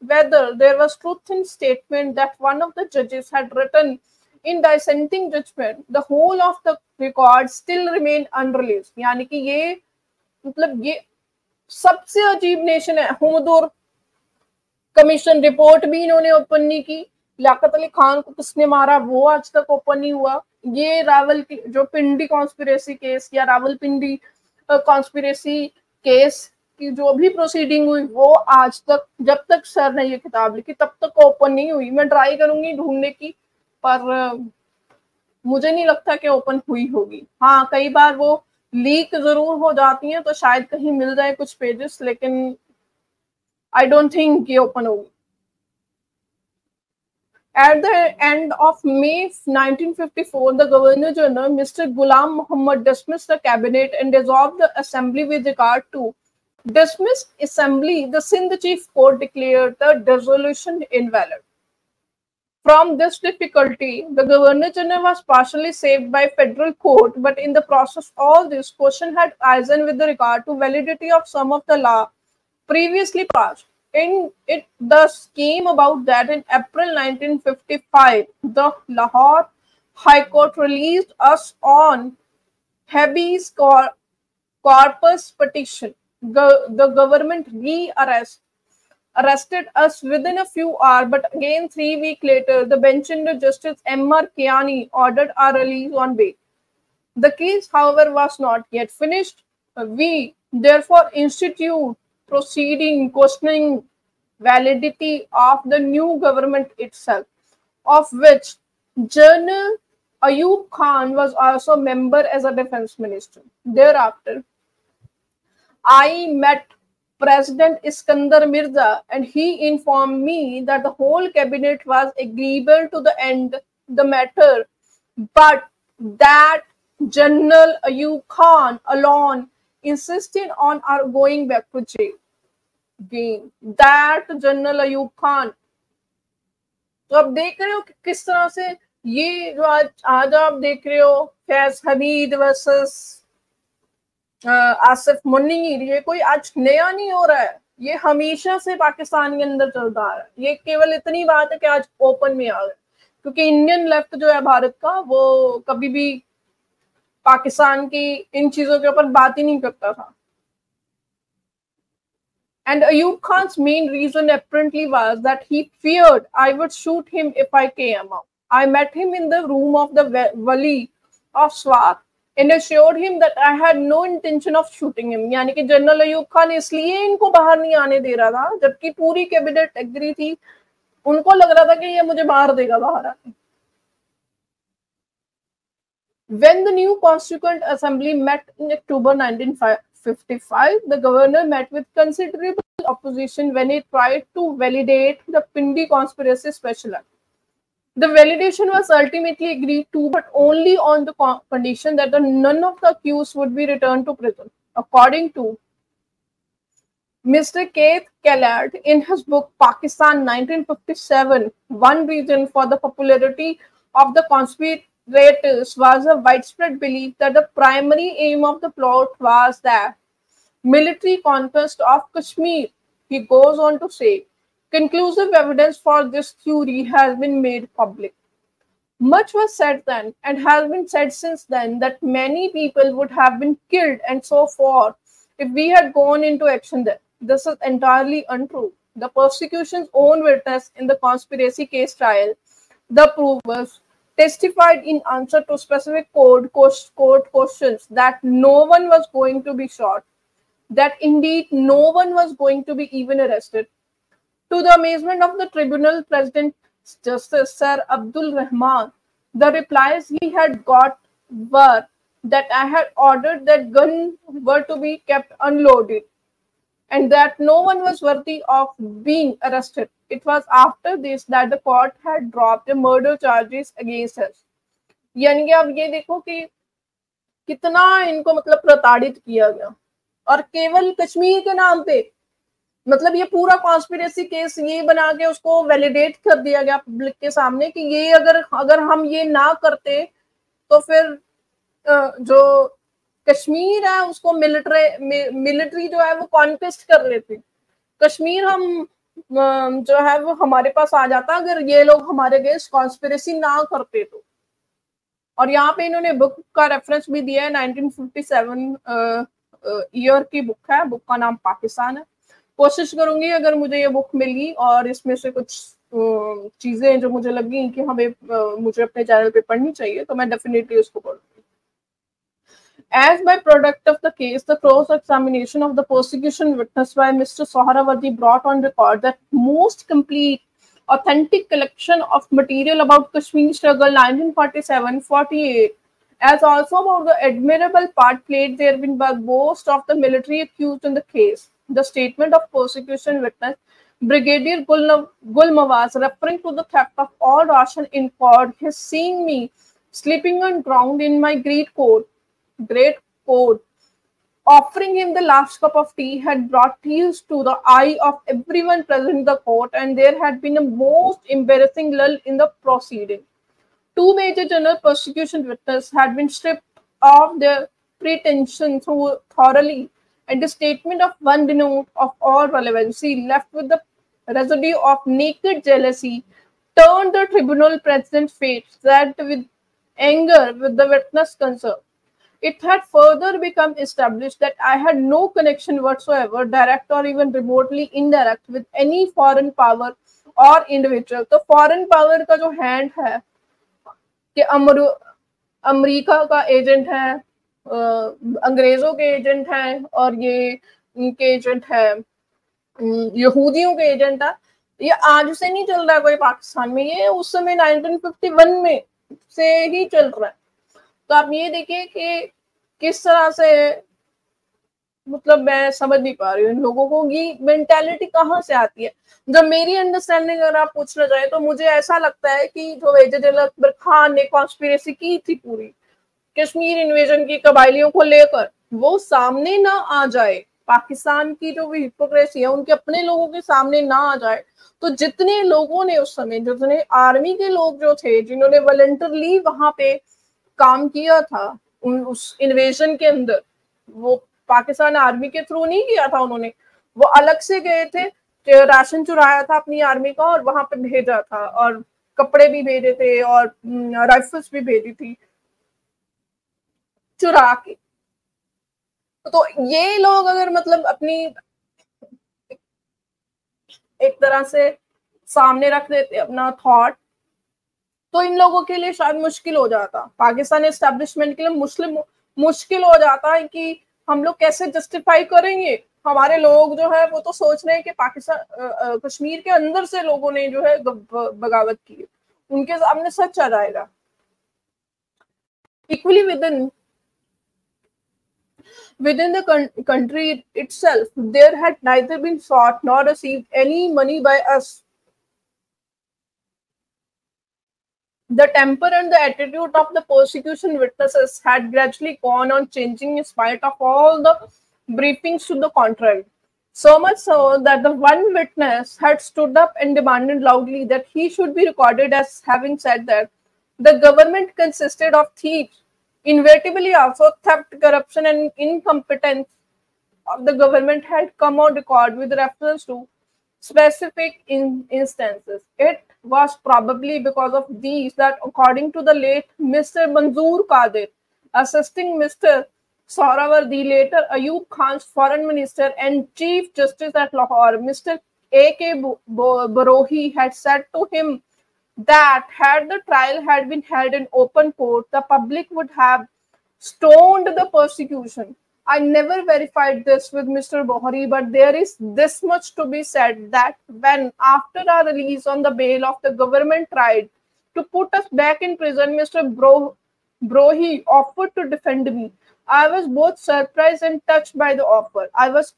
whether there was truth in statement that one of the judges had written in dissenting judgment. The whole of the record still remained unreleased. यानी कि ये मतलब ये सबसे अजीब nation है। हुमदूर commission report भी इन्होंने ओपन नहीं की। लियाकत अली खान को किसने मारा वो आज तक ओपन नहीं हुआ। ये जो पिंडी कॉन्स्पिरेसी केस या रावलपिंडी कॉन्स्पिरेसी केस की जो भी प्रोसीडिंग हुई वो आज तक, जब तक सर ने ये किताब लिखी तब तक ओपन नहीं हुई। मैं ट्राई करूंगी ढूंढने की, पर मुझे नहीं लगता कि ओपन हुई होगी। हाँ, कई बार वो लीक जरूर हो जाती हैं तो शायद कहीं मिल जाए कुछ पेजेस, लेकिन आई डोंट थिंक ये ओपन होगी। At the end of May 1954, the Governor General, Mr. Ghulam Muhammad, dismissed the cabinet and dissolved the assembly. With regard to dismissed assembly, the Sindh Chief Court declared the dissolution invalid. From this difficulty, the Governor General was partially saved by federal court, but in the process, all this question had arisen with regard to validity of some of the law previously passed. It thus came about that in April 1955, the Lahore High Court released us on habeas corpus petition. The government arrested us within a few hours, but again 3 weeks later, the bench under Justice M.R. Kiani ordered our release on bail. The case, however, was not yet finished. We therefore institute proceeding questioning validity of the new government itself, of which General Ayub Khan was also a member as a defense minister. Thereafter, I met President Iskandar Mirza, and he informed me that the whole cabinet was agreeable to the matter, but that General Ayub Khan alone insisted on our going back to jail. Again, that General Ayub Khan. तो अब देख रहे हो कि किस तरह से ये जो आज आप देख रहे हो फैज हमीद वर्सेस आसिफ मुनीर, ये कोई आज नया नहीं हो रहा है, ये हमेशा से पाकिस्तान के अंदर चलता आ रहा है। ये केवल इतनी बात है कि आज ओपन में आ गए, क्योंकि इंडियन लेफ्ट जो है भारत का वो कभी भी पाकिस्तान की इन चीजों के ऊपर बात ही नहीं करता था। And Ayub Khan's main reason apparently was that he feared I would shoot him if I came out. I met him in the room of the Wali of Swat and assured him that I had no intention of shooting him. यानी कि general Ayub Khan इसलिए इनको बाहर नहीं आने दे रहा था, जबकि पूरी कैबिनेट एग्री थी, उनको लग रहा था कि ये मुझे मार देगा बाहर आके। When the new Constituent Assembly met in October 1955, the governor met with considerable opposition when he tried to validate the Pindi Conspiracy Special Act. The validation was ultimately agreed to, but only on the condition that none of the accused would be returned to prison. According to Mr. Keith Kellard, in his book Pakistan 1957, one reason for the popularity of the conspirators was a widespread belief that the primary aim of the plot was the military conquest of Kashmir. He goes on to say, conclusive evidence for this theory has been made public. Much was said then and has been said since then that many people would have been killed and so forth if we had gone into action there. This is entirely untrue. The prosecution's own witness in the conspiracy case trial, the provers, testified in answer to specific court questions that no one was going to be shot, that indeed no one was going to be even arrested. To the amazement of the tribunal president, Justice Sir Abdul Rahman, the replies he had got were that I had ordered that guns were to be kept unloaded and that no one was worthy of being arrested. It was after this that the court had dropped the murder charges against us. यानी कि अब ये देखो कि कितना इनको मतलब प्रताड़ित किया गया, और केवल कश्मीर के नाम पे, मतलब ये पूरा कॉन्स्पिरेसी केस ये बना के उसको वैलिडेट कर दिया गया पब्लिक के सामने कि ये अगर हम ये ना करते तो फिर जो कश्मीर है उसको मिलिट्री जो है वो कॉन्क्वेस्ट कर लेती, कश्मीर हम जो है वो हमारे पास आ जाता अगर ये लोग हमारे अगेंस्ट कॉन्स्पिरेसी ना करते तो। और यहाँ पे इन्होंने बुक का रेफरेंस भी दिया है, 1957 ईयर की बुक है, बुक का नाम पाकिस्तान है। कोशिश करूंगी अगर मुझे ये बुक मिली और इसमें से कुछ चीजें जो मुझे लगी कि हमें मुझे अपने चैनल पे पढ़नी चाहिए तो मैं डेफिनेटली उसको पढ़ूंगी। As by product of the case, the cross-examination of the prosecution witness by Mr. Sohrawardy brought on record that most complete, authentic collection of material about Kashmir struggle 1947-48, as also about the admirable part played therein by most of the military accused in the case. The statement of prosecution witness Brigadier Gul Mawaz, referring to the theft of all ration in Ford, his seeing me sleeping on ground in my great coat, offering him the last cup of tea, had brought tears to the eye of everyone present in the court, and there had been a most embarrassing lull in the proceeding. Two major general prosecution witnesses had been stripped of their pretensions thoroughly, and the statement of one denote of all relevancy, left with the residue of naked jealousy, turned the tribunal president's fate, that with anger with the witness concerned. It had further become established that I had no connection whatsoever, direct or even remotely indirect, with any foreign power or individual. तो foreign power का जो hand है कि America का agent है, अंग्रेजों के agent हैं, और ये उनके एजेंट है, यहूदियों के एजेंट है, ये आज से नहीं चल रहा है कोई पाकिस्तान में, ये उस समय 1951 में से ही चल रहा है। तो आप ये देखिए कि किस तरह से, मतलब मैं समझ नहीं पा रही हूँ इन लोगों को ये मेंटालिटी कहाँ से आती है। जब मेरी अंडरस्टैंडिंग अगर आप पूछना चाहे तो मुझे ऐसा लगता है कि जो मेजर जनरल अकबर खान ने कॉन्स्पिरेसी की थी पूरी कश्मीर इन्वेजन की कबायलियों को लेकर, वो सामने ना आ जाए, पाकिस्तान की जो भी हिपोक्रेसी है उनके अपने लोगों के सामने ना आ जाए, तो जितने लोगों ने उस समय, जितने आर्मी के लोग जो थे जिन्होंने वॉलंटरली वहां पे काम किया था उस इन्वेजन के अंदर, वो पाकिस्तान आर्मी के थ्रू नहीं किया था उन्होंने, वो अलग से गए थे, राशन चुराया था अपनी आर्मी का और वहां पे भेजा था, और कपड़े भी भेजे थे और राइफल्स भी भेजी थी। चुरा के। तो ये लोग अगर मतलब अपनी एक तरह से सामने रख देते अपना थॉट, तो इन लोगों के लिए शायद मुश्किल हो जाता, पाकिस्तान एस्टेब्लिशमेंट के लिए मुश्किल हो जाता है कि हम लोग कैसे जस्टिफाई करेंगे। हमारे लोग जो है वो तो सोच रहे हैं कि पाकिस्तान कश्मीर के अंदर से लोगों ने जो है बगावत की, उनके सामने सच आ जाएगा। Equally within the country itself, there had neither been sought nor received any money by us. The temper and the attitude of the persecution witnesses had gradually gone on changing in spite of all the briefings to the contrary. So much so that the one witness had stood up and demanded loudly that he should be recorded as having said that the government consisted of thieves. Inevitably, also theft, corruption, and incompetence of the government had come on record with reference to specific instances. It was probably because of these that, according to the late Mr. Manzoor Qadir, assisting Mr. Sohrawardi, later Ayub Khan's foreign minister and chief justice at Lahore, Mr. A.K. Barohi, had said to him that had the trial had been held in open court, the public would have stoned the persecution. I never verified this with Mr. Bohari, but there is this much to be said that when, after our release on the bail of the government tried to put us back in prison, Mr. Brohi offered to defend me. I was both surprised and touched by the offer. I was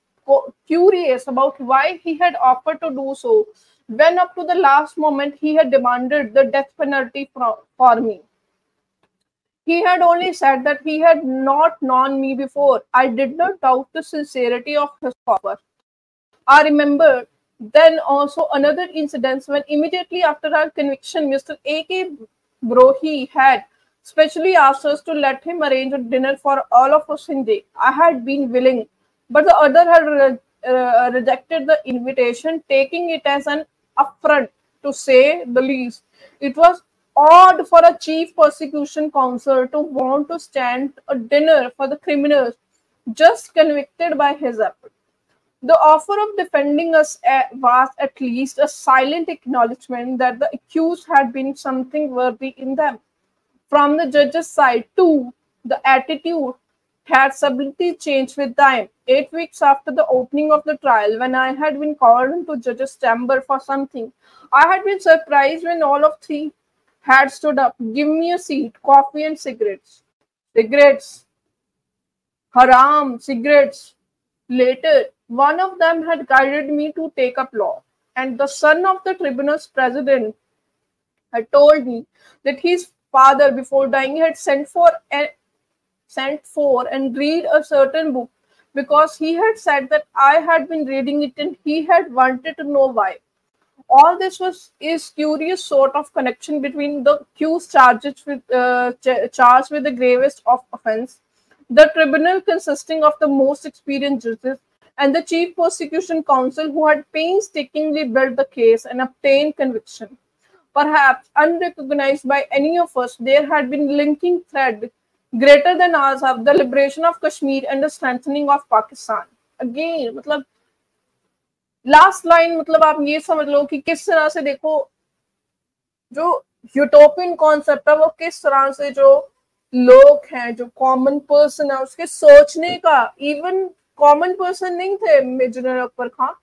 curious about why he had offered to do so, when up to the last moment he had demanded the death penalty for me. He had only said that he had not known me before. I did not doubt the sincerity of his offer. I remember then also another incident when immediately after our conviction, Mr. A.K. Brohi had specially asked us to let him arrange a dinner for all of us in day. I had been willing, but the other had rejected the invitation, taking it as an affront, to say the least. It was odd for a chief prosecution counsel to want to stand a dinner for the criminals just convicted by his effort. The offer of defending us was at least a silent acknowledgement that the accused had been something worthy in them. From the judge's side, too, the attitude had subtly changed with time. 8 weeks after the opening of the trial, when I had been called into judge's chamber for something, I had been surprised when all of three had stood up. Give me a seat, coffee and cigarettes. Cigarettes. Haram, cigarettes. Later, one of them had guided me to take up law, and the son of the tribunal's president had told me that his father, before dying, had sent for and read a certain book because he had said that I had been reading it and he had wanted to know why. All this is curious sort of connection between the accused charged with the gravest of offense, the tribunal consisting of the most experienced judges, and the chief prosecution counsel who had painstakingly built the case and obtained conviction. Perhaps unrecognized by any of us, there had been linking thread greater than ours of the liberation of Kashmir and the strengthening of Pakistan. Again, मतलब last line, मतलब आप ये समझ लो कि किस तरह से देखो जो यूटोपियन कॉन्सेप्ट है वो किस तरह से जो लोग हैं, जो कॉमन पर्सन है, उसके सोचने का, इवन कॉमन पर्सन नहीं थे major Akbar Khan,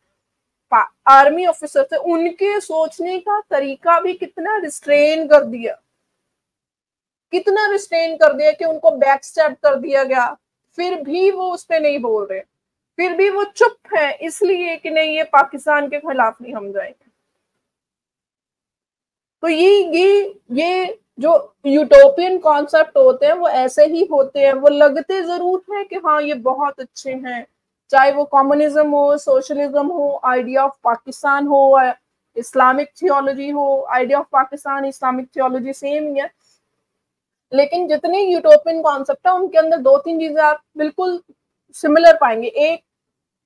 army officer थे, उनके सोचने का तरीका भी कितना रिस्ट्रेन कर दिया, कि उनको बैक स्टैब कर दिया गया, फिर भी वो उस पर नहीं बोल रहे, फिर भी वो चुप है इसलिए कि नहीं ये पाकिस्तान के खिलाफ नहीं हम जाएंगे। तो ये जो यूटोपियन कॉन्सेप्ट होते हैं वो ऐसे ही होते हैं, वो लगते जरूर है कि हाँ ये बहुत अच्छे हैं, चाहे वो कम्युनिज्म हो, सोशलिज्म हो, आइडिया ऑफ पाकिस्तान हो, इस्लामिक थियोलॉजी हो, idea of Pakistan, Islamic theology same ही है, लेकिन जितने यूटोपियन कॉन्सेप्ट है उनके अंदर दो तीन चीजें आप बिल्कुल सिमिलर पाएंगे। एक,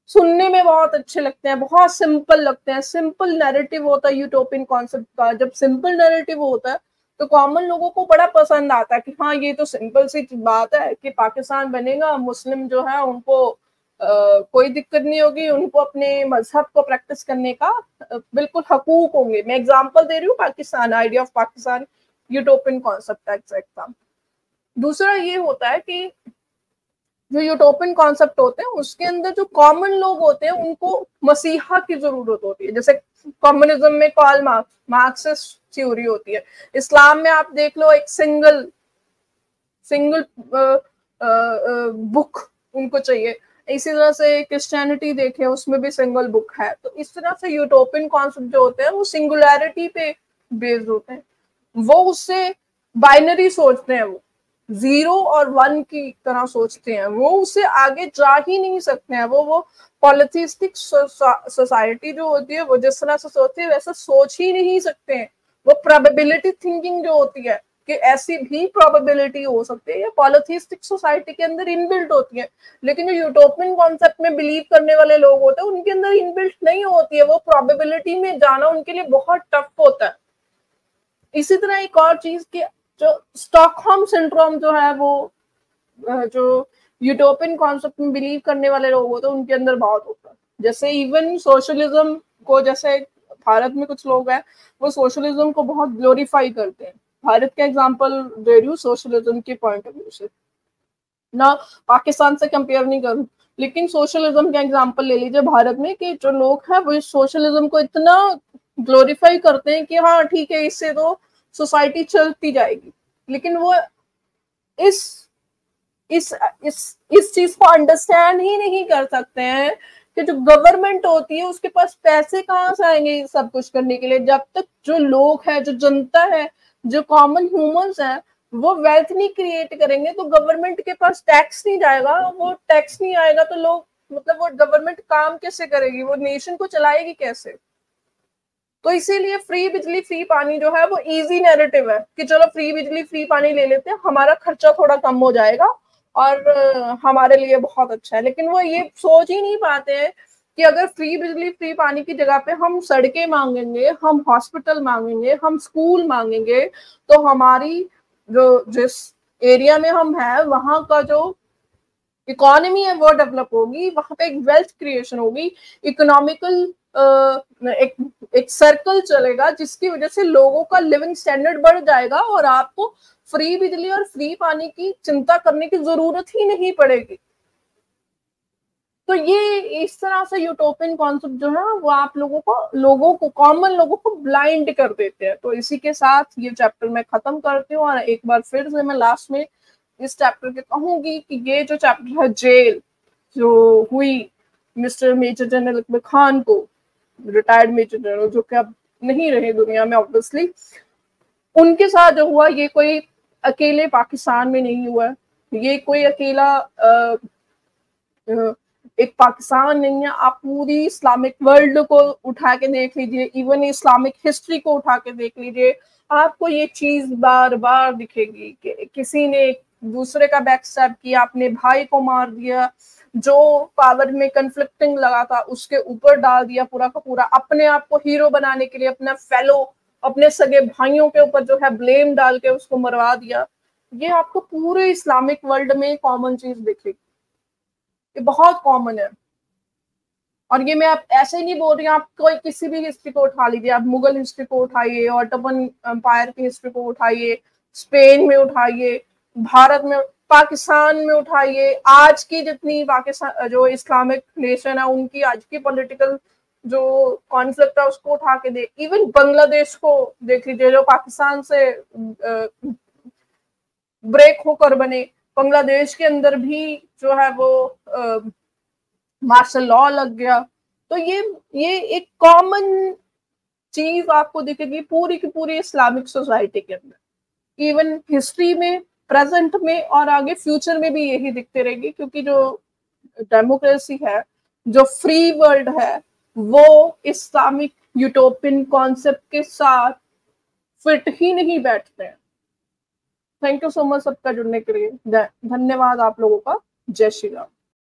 सुनने में बहुत अच्छे लगते हैं, बहुत सिंपल लगते हैं, सिंपल नैरेटिव होता है यूटोपियन कॉन्सेप्ट का। जब सिंपल नैरेटिव होता है तो कॉमन लोगों को बड़ा पसंद आता है कि हाँ ये तो सिंपल सी बात है कि पाकिस्तान बनेगा, मुस्लिम जो है उनको कोई दिक्कत नहीं होगी, उनको अपने मजहब को प्रैक्टिस करने का बिल्कुल हकूक होंगे। मैं एग्जांपल दे रही हूँ Pakistan, idea of Pakistan utopian concept का एग्जाम्पल। दूसरा ये होता है कि जो यूटोपियन कॉन्सेप्ट होते हैं उसके अंदर जो कॉमन लोग होते हैं उनको मसीहा की जरूरत होती है। जैसे कम्युनिज्म में कार्ल मार्क्सिस्ट थ्योरी होती है, इस्लाम में आप देख लो एक सिंगल बुक उनको चाहिए, इसी तरह से क्रिश्चियनिटी देखें उसमें भी सिंगल बुक है। तो इस तरह से यूटोपियन कॉन्सेप्ट जो होते हैं वो सिंगुलैरिटी पे बेस्ड होते हैं, वो उससे बाइनरी सोचते हैं, वो 0 और 1 की तरह सोचते हैं, वो उससे आगे जा ही नहीं सकते हैं। वो पॉलिथिस्टिक सोसाइटी जो होती है वो जिस तरह से सोचती है वैसा सोच ही नहीं सकते हैं। वो प्रोबेबिलिटी थिंकिंग जो होती है कि ऐसी भी प्रोबेबिलिटी हो सकती है, ये पॉलिथिस्टिक सोसाइटी के अंदर इनबिल्ट होती है। लेकिन जो यूटोपियन कॉन्सेप्ट में बिलीव करने वाले लोग होते हैं उनके अंदर इनबिल्ट नहीं होती है, वो प्रोबेबिलिटी में जाना उनके लिए बहुत टफ होता है। इसी तरह एक और चीज की जो स्टॉकहोम सिंड्रोम जो है वो जो यूटोपियन कॉन्सेप्ट में बिलीव करने वाले लोग होते हैं उनके अंदर बहुत होता है। जैसे इवन सोशलिज्म को, जैसे भारत में कुछ लोग हैं वो सोशलिज्म को बहुत ग्लोरीफाई करते हैं। भारत का एग्जांपल दे रही हूँ सोशलिज्म के पॉइंट ऑफ व्यू से, ना पाकिस्तान से कंपेयर नहीं करूँ, लेकिन सोशलिज्म का एग्जांपल ले लीजिए भारत में, कि जो लोग हैं वो सोशलिज्म को इतना ग्लोरीफाई करते हैं कि हाँ ठीक है इससे तो सोसाइटी चलती जाएगी, लेकिन वो इस चीज को अंडरस्टैंड ही नहीं कर सकते हैं कि जो गवर्नमेंट होती है उसके पास पैसे कहाँ से आएंगे सब कुछ करने के लिए, जब तक जो लोग हैं, जो जनता है, जो कॉमन ह्यूमंस हैं वो वेल्थ नहीं क्रिएट करेंगे तो गवर्नमेंट के पास टैक्स नहीं जाएगा। वो टैक्स नहीं आएगा तो लोग, मतलब वो गवर्नमेंट काम कैसे करेगी, वो नेशन को चलाएगी कैसे। तो इसीलिए फ्री बिजली फ्री पानी जो है वो इजी नैरेटिव है कि चलो फ्री बिजली फ्री पानी ले लेते हैं, हमारा खर्चा थोड़ा कम हो जाएगा और हमारे लिए बहुत अच्छा है। लेकिन वो ये सोच ही नहीं पाते हैं कि अगर फ्री बिजली फ्री पानी की जगह पे हम सड़कें मांगेंगे, हम हॉस्पिटल मांगेंगे, हम स्कूल मांगेंगे, तो हमारी जो जिस एरिया में हम हैं वहां का जो इकोनॉमी है वो डेवलप होगी, वहां पे एक वेल्थ क्रिएशन होगी, इकोनॉमिकल एक सर्कल चलेगा जिसकी वजह से लोगों का लिविंग स्टैंडर्ड बढ़ जाएगा और आपको फ्री बिजली और फ्री पानी की चिंता करने की जरूरत ही नहीं पड़ेगी। तो ये इस तरह से यूटोपियन कॉन्सेप्ट जो है वो आप लोगों को कॉमन लोगों को ब्लाइंड कर देते हैं। तो इसी के साथ ये चैप्टर मैं खत्म करती हूँ और एक बार फिर से मैं लास्ट में इस चैप्टर के कहूंगी कि ये जो चैप्टर है जेल जो हुई mister major general Akbar Khan को, रिटायर्ड मेजर जनरल जो कि अब नहीं रहे दुनिया में ऑब्वियसली, उनके साथ जो हुआ ये कोई अकेले पाकिस्तान में नहीं हुआ, ये कोई अकेला एक पाकिस्तान नहीं है। आप पूरी इस्लामिक वर्ल्ड को उठा के देख लीजिए, इवन इस्लामिक हिस्ट्री को उठा के देख लीजिए, आपको ये चीज बार बार दिखेगी कि किसी ने दूसरे का बैकस्टैब किया, अपने भाई को मार दिया, जो पावर में कन्फ्लिक्टिंग लगा था उसके ऊपर डाल दिया पूरा का पूरा, अपने आप को हीरो बनाने के लिए अपना फेलो, अपने सगे भाइयों के ऊपर जो है ब्लेम डाल के उसको मरवा दिया। ये आपको पूरे इस्लामिक वर्ल्ड में कॉमन चीज दिखेगी, ये बहुत कॉमन है। और ये मैं आप ऐसे ही नहीं बोल रही, आप कोई किसी भी हिस्ट्री को उठा लीजिए, आप मुगल हिस्ट्री को उठाइए, ऑटोमन एम्पायर की हिस्ट्री को उठाइए, स्पेन में उठाइए, भारत में, पाकिस्तान में उठाइए, आज की जितनी पाकिस्तान जो इस्लामिक नेशन है उनकी आज की पॉलिटिकल जो कॉन्फ्लिक्ट है उसको उठा के दे, इवन बांग्लादेश को देख लीजिए जो पाकिस्तान से ब्रेक होकर बने, बांग्लादेश के अंदर भी जो है वो मार्शल लॉ लग गया। तो ये एक कॉमन चीज आपको दिखेगी पूरी की पूरी इस्लामिक सोसाइटी के अंदर, इवन हिस्ट्री में, प्रेजेंट में और आगे फ्यूचर में भी यही दिखते रहेगी, क्योंकि जो डेमोक्रेसी है, जो फ्री वर्ल्ड है, वो इस्लामिक यूटोपियन कॉन्सेप्ट के साथ फिट ही नहीं बैठते हैं। थैंक यू सो मच सबका जुड़ने के लिए, धन्यवाद आप लोगों का। जय श्री राम।